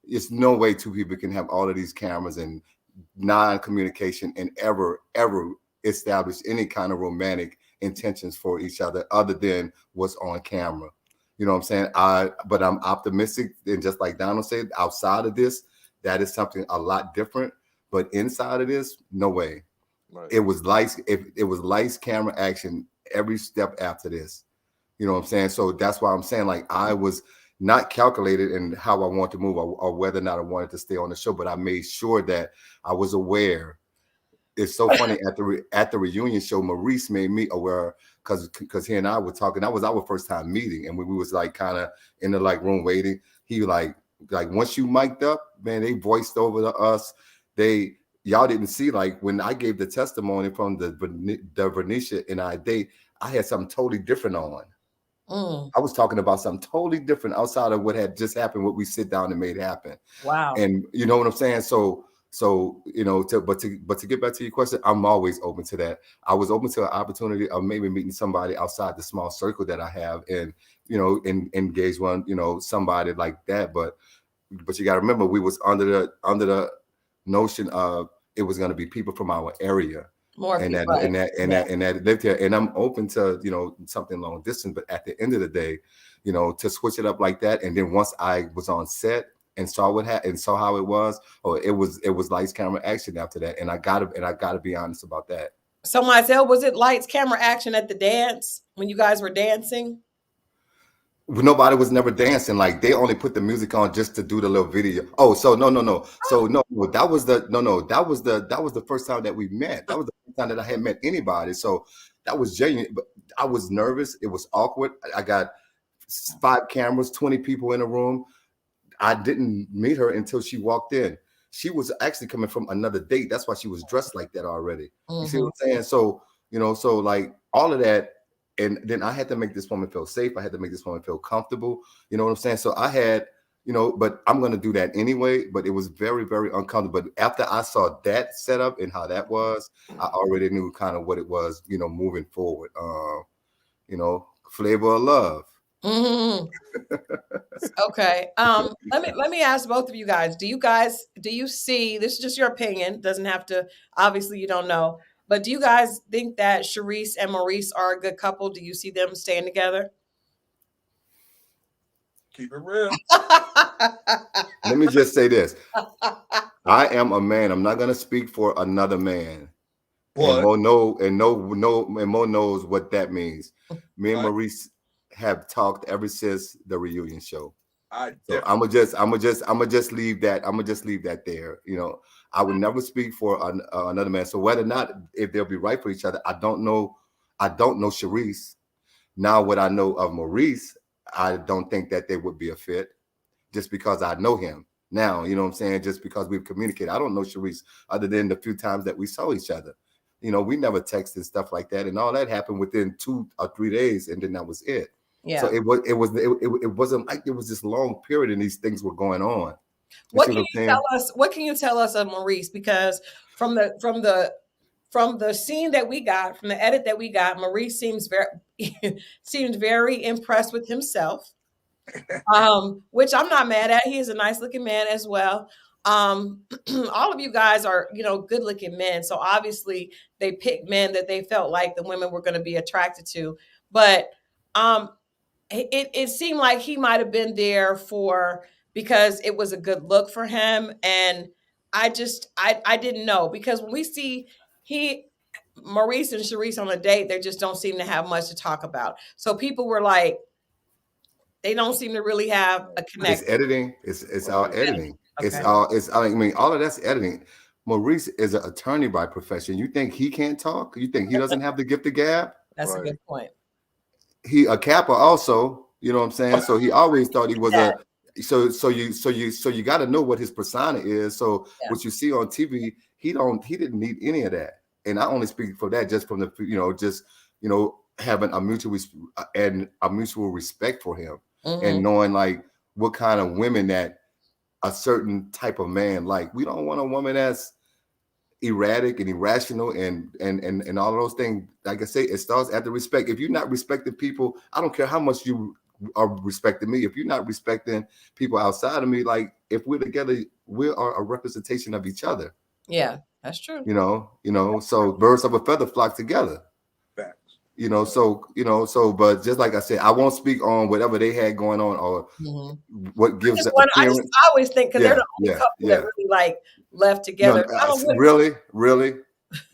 it's no way two people can have all of these cameras and non-communication and ever establish any kind of romantic intentions for each other other than what's on camera. You know what I'm saying? But I'm optimistic, and just like Donald said, outside of this, that is something a lot different. But inside of this, no way. Right. It was lights, camera, action every step after this. You know what I'm saying? So that's why I'm saying, like, I was not calculated in how I want to move or whether or not I wanted to stay on the show, but I made sure that I was aware. It's so funny at the reunion show, Maurice made me aware because he and I were talking. That was our first time meeting, and we was like kind of in the room waiting. He like once you mic'd up, man, they voiced over to us. Y'all didn't see, like, when I gave the testimony from the Venetia and I date, I had something totally different on. I was talking about something totally different outside of what had just happened, what we sit down and made happen. Wow. And you know what I'm saying? So to get back to your question, I'm always open to that. I was open to an opportunity of maybe meeting somebody outside the small circle that I have and, engage one, somebody like that. But you got to remember, we was under the notion of it was going to be people from our area. More and people, that lived here, and I'm open to something long distance. But at the end of the day, to switch it up like that, and then once I was on set and saw and saw how it was, it was lights, camera, action after that, and I gotta be honest about that. So Myelle, was it lights, camera, action at the dance when you guys were dancing? Nobody was never dancing. Like, they only put the music on just to do the little video. Oh, so no. So no, that was the first time that we met. That was the first time that I had met anybody. So that was genuine. But I was nervous. It was awkward. I got 5 cameras, 20 people in a room. I didn't meet her until she walked in. she was actually coming from another date. That's why she was dressed like that already. You see what Mm-hmm. I'm saying? So, so like all of that. And then I had to make this woman feel safe. I had to make this woman feel comfortable. You know what I'm saying? So I had, but I'm going to do that anyway. But it was very, very uncomfortable. But after I saw that setup and how that was, I already knew kind of what it was, moving forward. Flavor of love. Mm-hmm. Okay. Let me ask both of you guys. Do you see, this is just your opinion, doesn't have to, obviously you don't know, but do you guys think that Sharice and Maurice are a good couple? Do you see them staying together? Keep it real. Let me just say this. I am a man. I'm not going to speak for another man. And But Mo knows what that means. Me and But- Maurice have talked ever since the reunion show. I So I'm gonna just leave that. I'm gonna just leave that there. I would never speak for another man. So whether or not if they'll be right for each other, I don't know. I don't know Sharice. Now, what I know of Maurice, I don't think that they would be a fit, just because I know him. Now, you know what I'm saying? Just because we've communicated, I don't know Sharice other than the few times that we saw each other. We never texted stuff like that, and all that happened within 2 or 3 days, and then that was it. Yeah. So it wasn't like it was this long period and these things were going on. What can you tell us? What can you tell us of Maurice? Because from the scene that we got, from the edit that we got, Maurice seems very impressed with himself. Which I'm not mad at. He is a nice looking man as well. All of you guys are, good looking men. So obviously they picked men that they felt like the women were going to be attracted to. But it seemed like he might have been there because it was a good look for him. And I didn't know, because when we see Maurice and Sharice on a date, they just don't seem to have much to talk about. So people were like, they don't seem to really have a connection. It's editing. It's all editing. Okay. All of that's editing. Maurice is an attorney by profession. You think he can't talk? You think he doesn't have the gift of gab? That's a good point. He a Kappa also, you know what I'm saying? So he always thought he was so you got to know what his persona is. So what you see on TV, he didn't need any of that. And I only speak for that just from the having a mutual respect for him, and knowing like what kind of women that a certain type of man like. We don't want a woman that's erratic and irrational and all of those things. Like I say, it starts at the respect. If you're not respecting people, I don't care how much you are respecting me. If you're not respecting people outside of me, like if we're together, we are a representation of each other. Yeah, that's true. So birds of a feather flock together. Facts. But just like I said, I won't speak on whatever they had going on or what gives the appearance. I always think, because they're the only couple that really like left together. Really.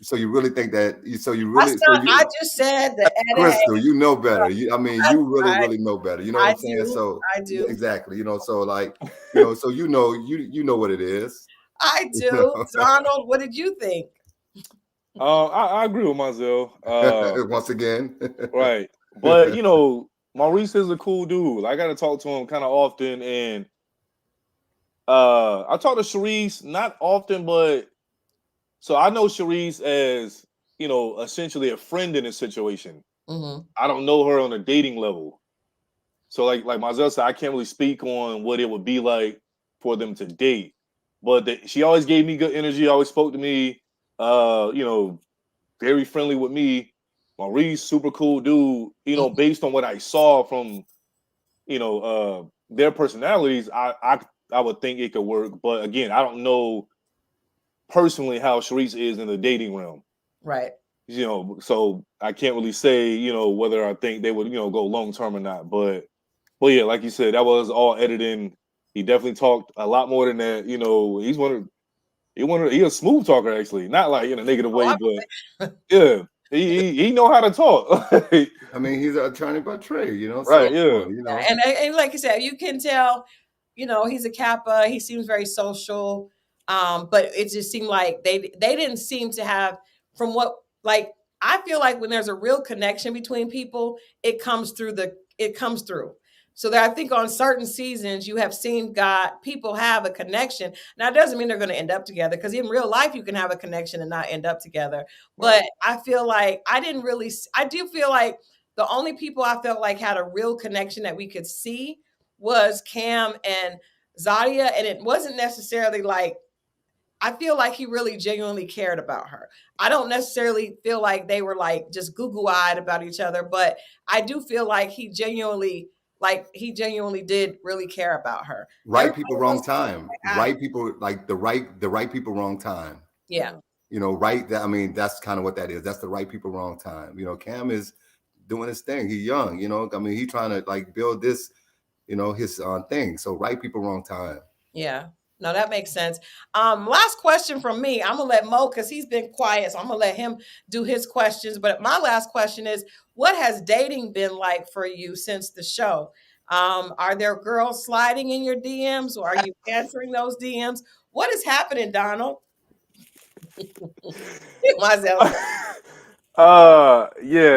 So you really think that? I just said that. Christal, you know better. You really know better. You know what I'm saying? So I do exactly. So like, so you know what it is. I do. Donald, what did you think? I agree with Myelle. Once again, right. But Maurice is a cool dude. I got to talk to him kind of often, and I talk to Sharice not often, but so I know Sharice as essentially a friend in a situation. I don't know her on a dating level, so like Myelle said, I can't really speak on what it would be like for them to date. But she always gave me good energy. Always spoke to me. Very friendly with me. Maurice, super cool dude. Based on what I saw from, their personalities, I would think it could work. But again, I don't know personally how Sharice is in the dating realm. Right. So I can't really say, whether I think they would, go long term or not. But yeah, like you said, that was all editing. He definitely talked a lot more than that. He's a smooth talker, actually, not like in a negative way, but yeah, he know how to talk. I mean, he's an attorney by trade, right? So, yeah, and like you said, you can tell, he's a Kappa. He seems very social, but it just seemed like they didn't seem to have, from what, like, I feel like when there's a real connection between people, it comes through. So that I think on certain seasons you have seen people have a connection. Now it doesn't mean they're going to end up together, because in real life you can have a connection and not end up together. But I feel like I do feel like the only people I felt like had a real connection that we could see was Cam and Zadia, and it wasn't necessarily like, I feel like he really genuinely cared about her. I don't necessarily feel like they were like just goo-goo-eyed about each other, but I do feel like he genuinely did really care about her. Right people, wrong time. Right people, like the right people, wrong time. Yeah. You know, right. I mean, that's kind of what that is. That's the right people, wrong time. You know, Cam is doing his thing. He's young. You know, I mean, he's trying to like build this, you know, his thing. So right people, wrong time. Yeah. No, that makes sense. Last question from me. I'm gonna let Mo, because he's been quiet, so I'm gonna let him do his questions. But my last question is, what has dating been like for you since the show? Are there girls sliding in your DMs, or are you answering those DMs? What is happening, Donald? Myself. Yeah,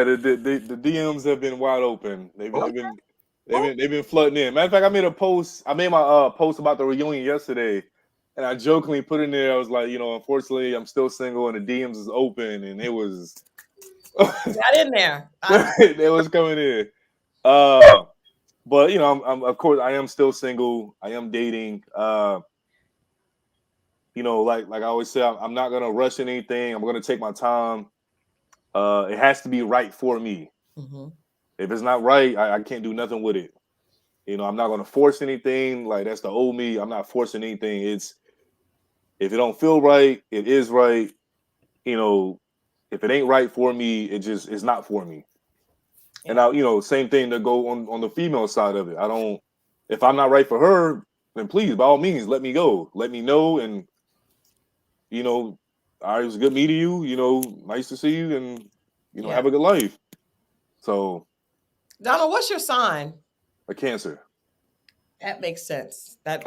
the DMs have been wide open. They've been flooding in. Matter of fact, I made my post about the reunion yesterday, and I jokingly put in there, I was like, you know, unfortunately, I'm still single, and the DMs is open, and it was got in there. It was coming in. But you know, I'm of course I am still single. I am dating. You know, like I always say, I'm not gonna rush anything. I'm gonna take my time. It has to be right for me. Mm-hmm. If it's not right, I can't do nothing with it. You know, I'm not gonna force anything. Like, that's the old me. I'm not forcing anything. It's, if it don't feel right, it is right. You know, if it ain't right for me, it's not for me. Yeah. And I, you know, same thing to go on the female side of it. If I'm not right for her, then please, by all means, let me go. Let me know, and you know, all right, it was good meeting you. You know, nice to see you, and you know, have a good life. So, Donald, what's your sign? A Cancer. That makes sense. That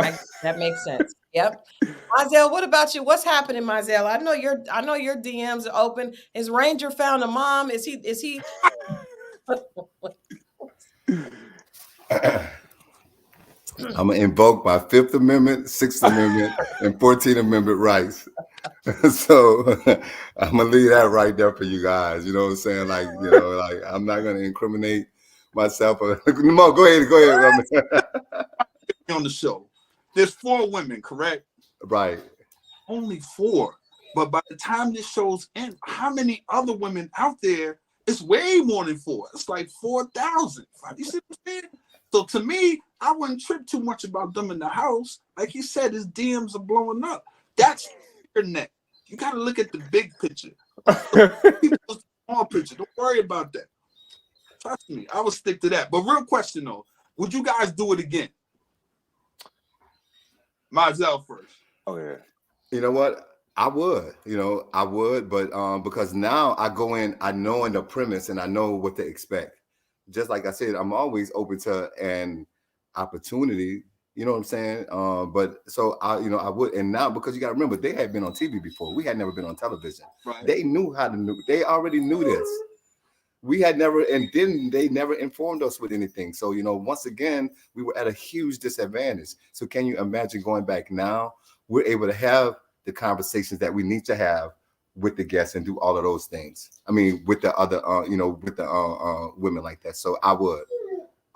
makes sense. Yep. Myelle, what about you? What's happening, Myelle? I know your DMs are open. Is Ranger found a mom? Is he? I'm gonna invoke my 5th Amendment, 6th Amendment, and 14th Amendment rights. So I'm gonna leave that right there for you guys. You know what I'm saying? Like, you know, like I'm not gonna incriminate myself. Mo, go ahead. On the show, there's 4 women, correct? Right. Only 4. But by the time this show's end, how many other women out there? It's way more than 4. It's like 4,000. You see what I'm saying? So to me, I wouldn't trip too much about them in the house. Like he said, his DMs are blowing up. That's the internet. You got to look at the big picture. The small picture. Don't worry about that. Trust me, I would stick to that. But real question though, would you guys do it again? Myelle first. Oh yeah. You know what? I would. You know, I would, but because now I go in, I know the premise and I know what to expect. Just like I said, I'm always open to an opportunity. You know what I'm saying? But so I would, and now because you got to remember, they had been on TV before. We had never been on television. Right. They knew how to. They already knew this. We had never, and then they never informed us with anything. So, you know, once again, we were at a huge disadvantage. So can you imagine going back now? We're able to have the conversations that we need to have with the guests and do all of those things. I mean, with the other, with the women like that. So I would.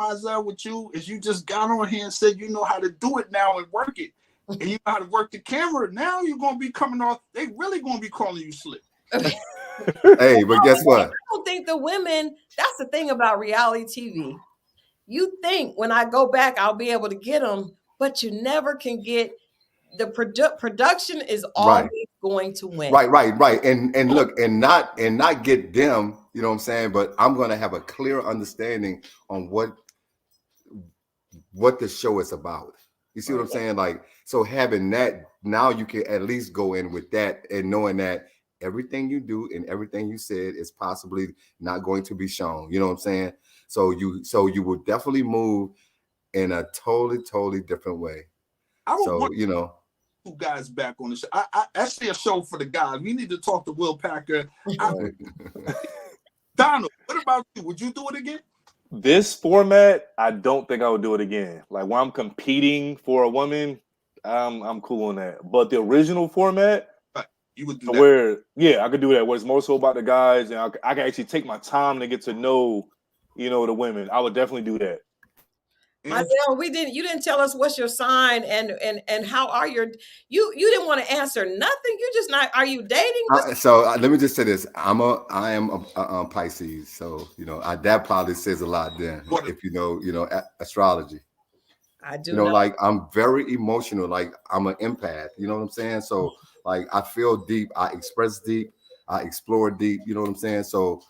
Myelle, with you is you just got on here and said you know how to do it now and work it. And you know how to work the camera. Now you're going to be coming off, they really going to be calling you slick. Hey, but guess what? I don't think the women, that's the thing about reality TV. You think when I go back, I'll be able to get them, but you never can get the production is always going to win. Right. And look, and not get them, you know what I'm saying? But I'm going to have a clear understanding on what the show is about. You see what I'm saying? Like, so having that, now you can at least go in with that and knowing that everything you do and everything you said is possibly not going to be shown. You know what I'm saying? So you will definitely move in a totally different way. So, you know, 2 guys back on the show. I see a show for the guys. We need to talk to Will Packer. Donald, what about you? Would you do it again? This format, I don't think I would do it again. Like when I'm competing for a woman, I'm cool on that. But the original format, you would do that. Where I could do that. Where it's more so about the guys, and I can actually take my time to get to know, the women. I would definitely do that. Myelle, you didn't tell us what's your sign and how are you didn't want to answer nothing. You just not, are you dating? Let me just say this. I am a Pisces. So, that probably says a lot then if astrology. I do know. Like I'm very emotional. Like I'm an empath. You know what I'm saying? So like I feel deep, I express deep, I explore deep, you know what I'm saying? So,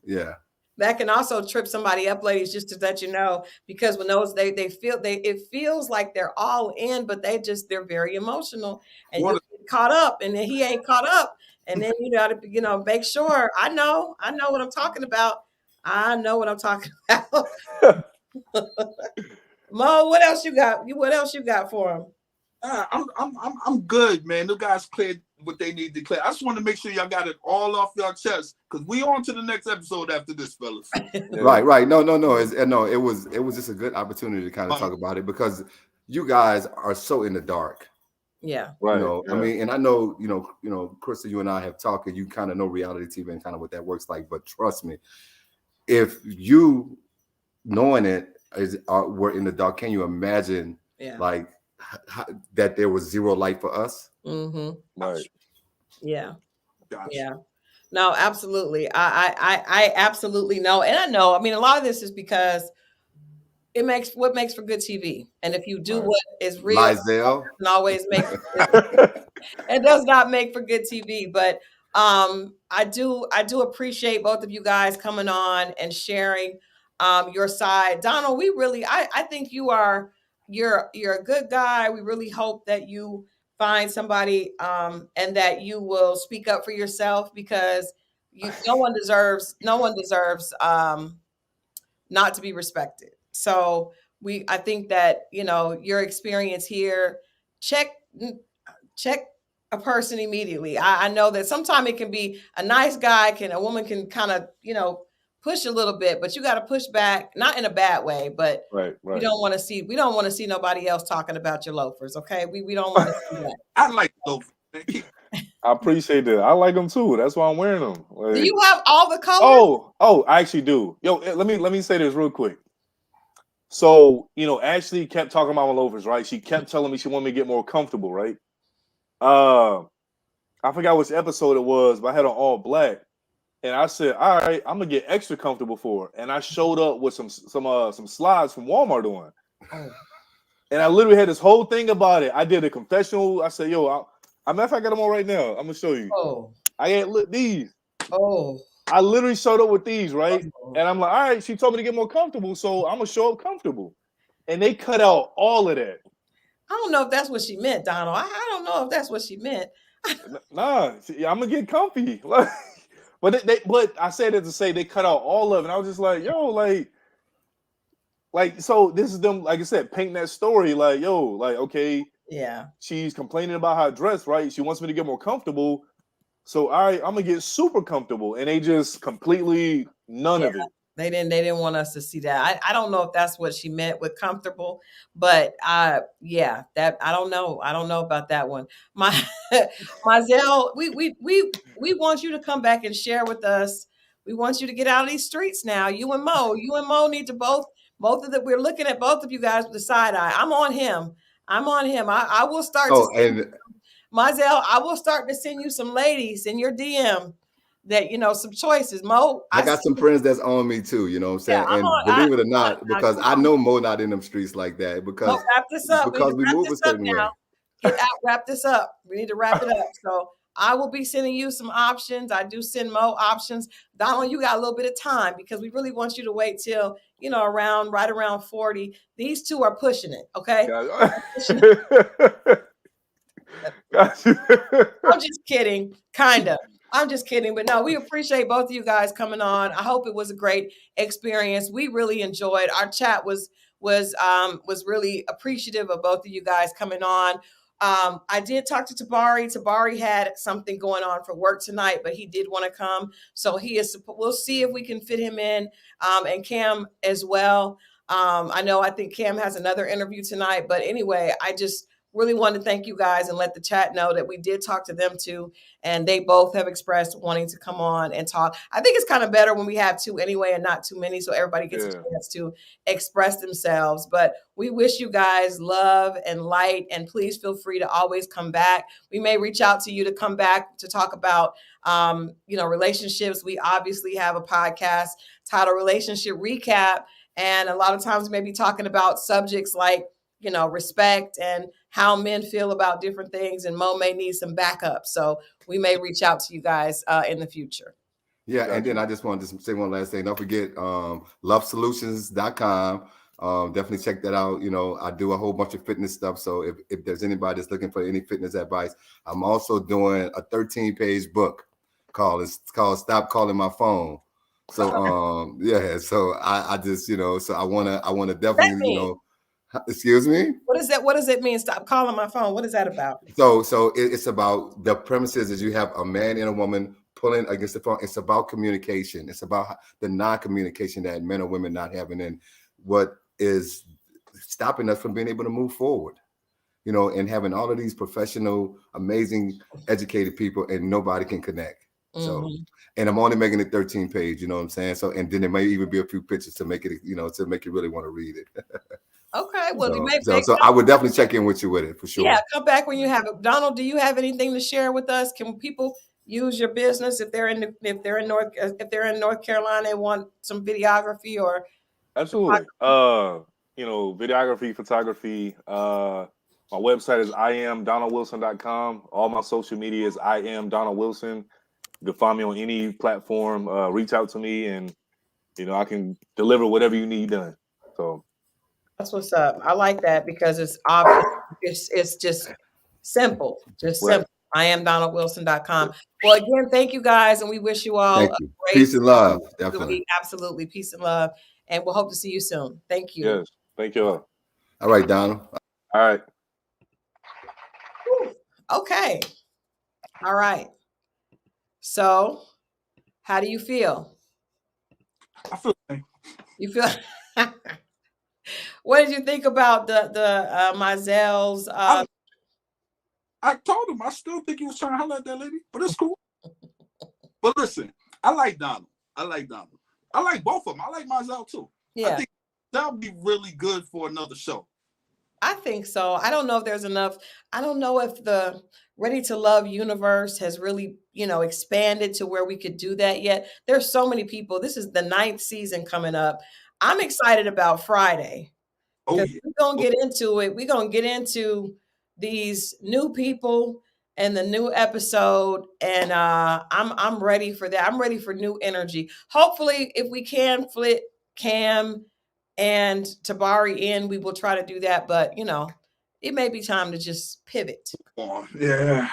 yeah. That can also trip somebody up, ladies, just to let you know, because when those it feels like they're all in, but they're very emotional, and you get caught up, and then he ain't caught up, and then you got to make sure. I know what I'm talking about. I know what I'm talking about. Mo, what else you got? What else you got for him? I'm good, man. The guys cleared what they need to clear. I just want to make sure y'all got it all off your chest, because we on to the next episode after this, fellas. Right. No. It was just a good opportunity to kind of talk about it, because you guys are so in the dark. Yeah. Right. I mean, and I know, Christal, you and I have talked, and you kind of know reality TV and kind of what that works like. But trust me, if you knowing it we're in the dark, can you imagine like that there was zero light for us? Mm-hmm. Right. Yeah. Gotcha. Yeah. No, absolutely. I absolutely know. And I know, I mean, a lot of this is because what makes for good TV. And if you do what is real, it doesn't always make it does not make for good TV. But I do appreciate both of you guys coming on and sharing your side. Donald, I think you're a good guy. We really hope that you find somebody and that you will speak up for yourself, because no one deserves not to be respected. So I think that, your experience here, check a person immediately. I know that sometimes it can be a nice guy, a woman can kind of, push a little bit, but you got to push back, not in a bad way, but right. we don't want to see nobody else talking about your loafers. Okay. We don't want to see that. I like loafers. I appreciate that. I like them too. That's why I'm wearing them. Like, do you have all the colors? Oh, I actually do. Yo, let me say this real quick. So, Ashley kept talking about my loafers, right? She kept telling me she wanted me to get more comfortable, right? I forgot which episode it was, but I had on all black. And I said, all right, I'm gonna get extra comfortable for her. And I showed up with some slides from Walmart on. And I literally had this whole thing about it. I did a confessional. I said, yo, I matter of fact, I got them on right now. I'm gonna show you. I had these. I literally showed up with these, right? And I'm like, all right, she told me to get more comfortable, so I'm gonna show up comfortable. And they cut out all of that. I don't know if that's what she meant, Donald. I don't know if that's what she meant. Nah, I'm gonna get comfy. But I said it to say they cut out all of it. And I was just like, yo, like, so this is them, like I said, painting that story, like, yo, like, okay, yeah, she's complaining about how dressed, right? She wants me to get more comfortable. So I'm gonna get super comfortable. And they just completely none of it. They didn't want us to see that. I don't know if that's what she meant with comfortable, but that I don't know. I don't know about that one. Myelle, we want you to come back and share with us. We want you to get out of these streets now. You and Mo need to both of them. We're looking at both of you guys with the side eye. I'm on him. I will start Myelle, I will start to send you some ladies in your DM that, some choices. Mo, I got some friends that's on me too, you know what I'm saying? And believe it or not, because I know Mo not in them streets like that, because wrap this up. Because we move a certain way. Get out, wrap this up. We need to wrap it up. So I will be sending you some options. I do send Mo options. Donald, you got a little bit of time, because we really want you to wait till, right around 40. These two are pushing it. Okay. I'm just kidding. Kind of. I'm just kidding. But no, we appreciate both of you guys coming on. I hope it was a great experience. We really enjoyed our chat. Was really appreciative of both of you guys coming on. I did talk to Tabari. Tabari had something going on for work tonight, but he did want to come. So he is, we'll see if we can fit him in, and Cam as well. I think Cam has another interview tonight, but anyway, I just really wanted to thank you guys and let the chat know that we did talk to them too. And they both have expressed wanting to come on and talk. I think it's kind of better when we have two anyway and not too many, so everybody gets a chance to express themselves. But we wish you guys love and light, and please feel free to always come back. We may reach out to you to come back to talk about, relationships. We obviously have a podcast titled Relationship Recap. And a lot of times we may be talking about subjects like, respect and how men feel about different things. And Mo may need some backup. So we may reach out to you guys in the future. Yeah. And then I just wanted to say one last thing. Don't forget lovesolutions.com. Definitely check that out. I do a whole bunch of fitness stuff. So if there's anybody that's looking for any fitness advice, I'm also doing a 13-page book called Stop Calling My Phone. So so I just so I wanna definitely excuse me. What does it mean? Stop calling my phone. What is that about? So it's about the premises is you have a man and a woman pulling against the phone. It's about communication. It's about the non-communication that men or women not having, and what is stopping us from being able to move forward. And having all of these professional, amazing, educated people, and nobody can connect. So, and I'm only making it 13 page, you know what I'm saying? So, and then there may even be a few pictures to make it, to make you really want to read it. Okay. Well, so I would definitely check in with you with it for sure. Yeah. Come back when you have it. Donald, do you have anything to share with us? Can people use your business if they're in North Carolina and want some videography or? Absolutely. Videography, photography. My website is iamdonaldwilson.com. All my social media is iamdonaldwilson. You can find me on any platform. Reach out to me, and I can deliver whatever you need done. So that's what's up. I like that because it's obvious. It's just simple. Simple. iamdonaldwilson.com. Well, again, thank you guys, and we wish you all great peace and love. Definitely, absolutely, peace and love, and we'll hope to see you soon. Thank you. Yes, thank you all. All right, Donald. All right. Okay. All right. So, how do you feel? I feel. You feel? What did you think about the Myelle's? I told him I still think he was trying to holler at that lady, but it's cool. But listen, I like Donald. I like both of them. I like Myelle too. Yeah, I think that would be really good for another show. I think so. I don't know if there's enough. I don't know if the Ready to Love universe has really, expanded to where we could do that yet. There's so many people. This is the 9th season coming up. I'm excited about Friday. Oh, yeah. We're going to get into it. We're going to get into these new people and the new episode. And I'm ready for that. I'm ready for new energy. Hopefully, if we can flip Cam and Tabari in, we will try to do that. But, it may be time to just pivot. Yeah.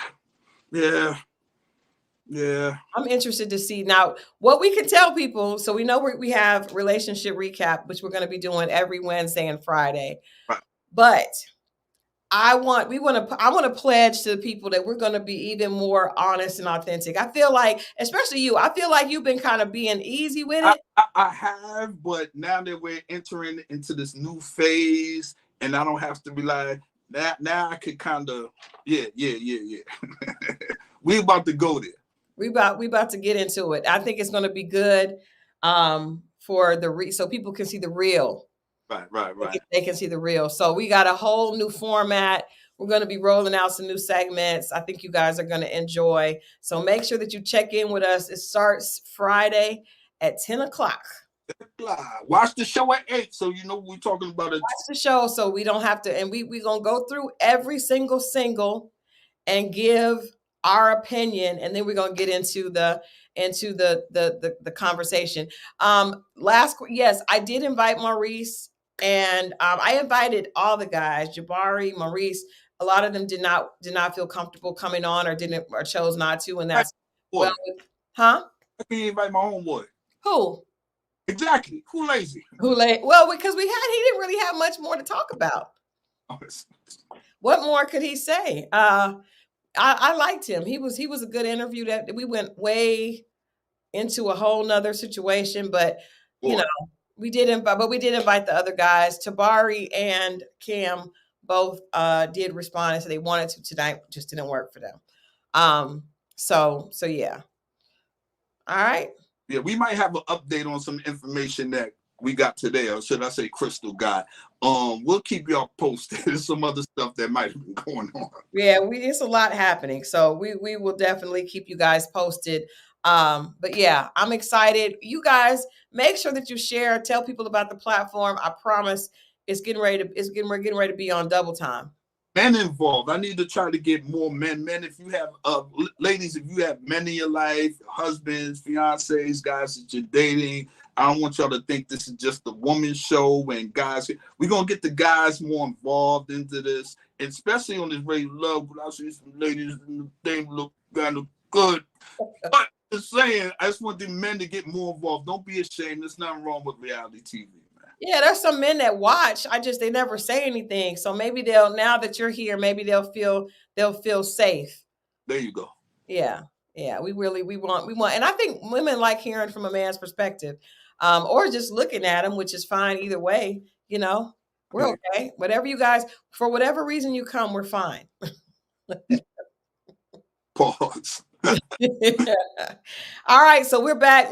I'm interested to see now what we can tell people. So we know we have relationship recap, which we're going to be doing every Wednesday and Friday. Right. But I want to pledge to the people that we're going to be even more honest and authentic. I feel like, especially you, I feel like you've been kind of being easy with it. I have, but now that we're entering into this new phase, and I don't have to be like that. Now I could kind of, yeah. We about to go there. We about to get into it. I think it's going to be good for so people can see the real. Right. They can see the real. So we got a whole new format. We're going to be rolling out some new segments. I think you guys are going to enjoy. So make sure that you check in with us. It starts Friday at 10 o'clock. Watch the show at 8, so you know we're talking about it. Watch the show so we don't have to. And we're going to go through every single and give our opinion, and then we're going to get into the conversation. Yes, I did invite Maurice, and I invited all the guys, Jabari, Maurice. A lot of them did not feel comfortable coming on, or chose not to, and that's huh? I can invite my homeboy. Who? Exactly. Who lazy? Well, because he didn't really have much more to talk about. what more could he say? I liked him. He was a good interview. That we went way into a whole nother situation, but you know, we did invite, the other guys. Tabari and Cam both did respond and said they wanted to tonight, just didn't work for them. So yeah. All right. Yeah, we might have an update on some information that we got today, or should I say Christal got. We'll keep y'all posted. There's some other stuff that might have been going on. Yeah, it's a lot happening. So we will definitely keep you guys posted. But yeah, I'm excited. You guys make sure that you share, tell people about the platform. I promise we're getting ready to be on double time. Men involved. I need to try to get more men. Men, if you have ladies, if you have men in your life, husbands, fiancés, guys that you're dating, I don't want y'all to think this is just a woman show and guys. We're gonna get the guys more involved into this, and especially on this Ready to Love. But I see some ladies and they look kind of good. But just saying, I just want the men to get more involved. Don't be ashamed. There's nothing wrong with reality TV. Yeah, there's some men that watch. They never say anything. So maybe now that you're here, maybe they'll feel safe. There you go. Yeah. We want, and I think women like hearing from a man's perspective, or just looking at him, which is fine either way. You know, we're okay. Whatever you guys, for whatever reason you come, we're fine. Pause. All right, so we're back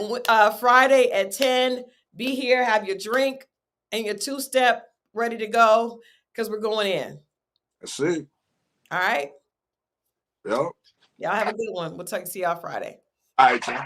Friday at 10. Be here, have your drink and your two-step ready to go, because we're going in. That's it. All right. Yep. Y'all have a good one. We'll see y'all Friday. All right, y'all.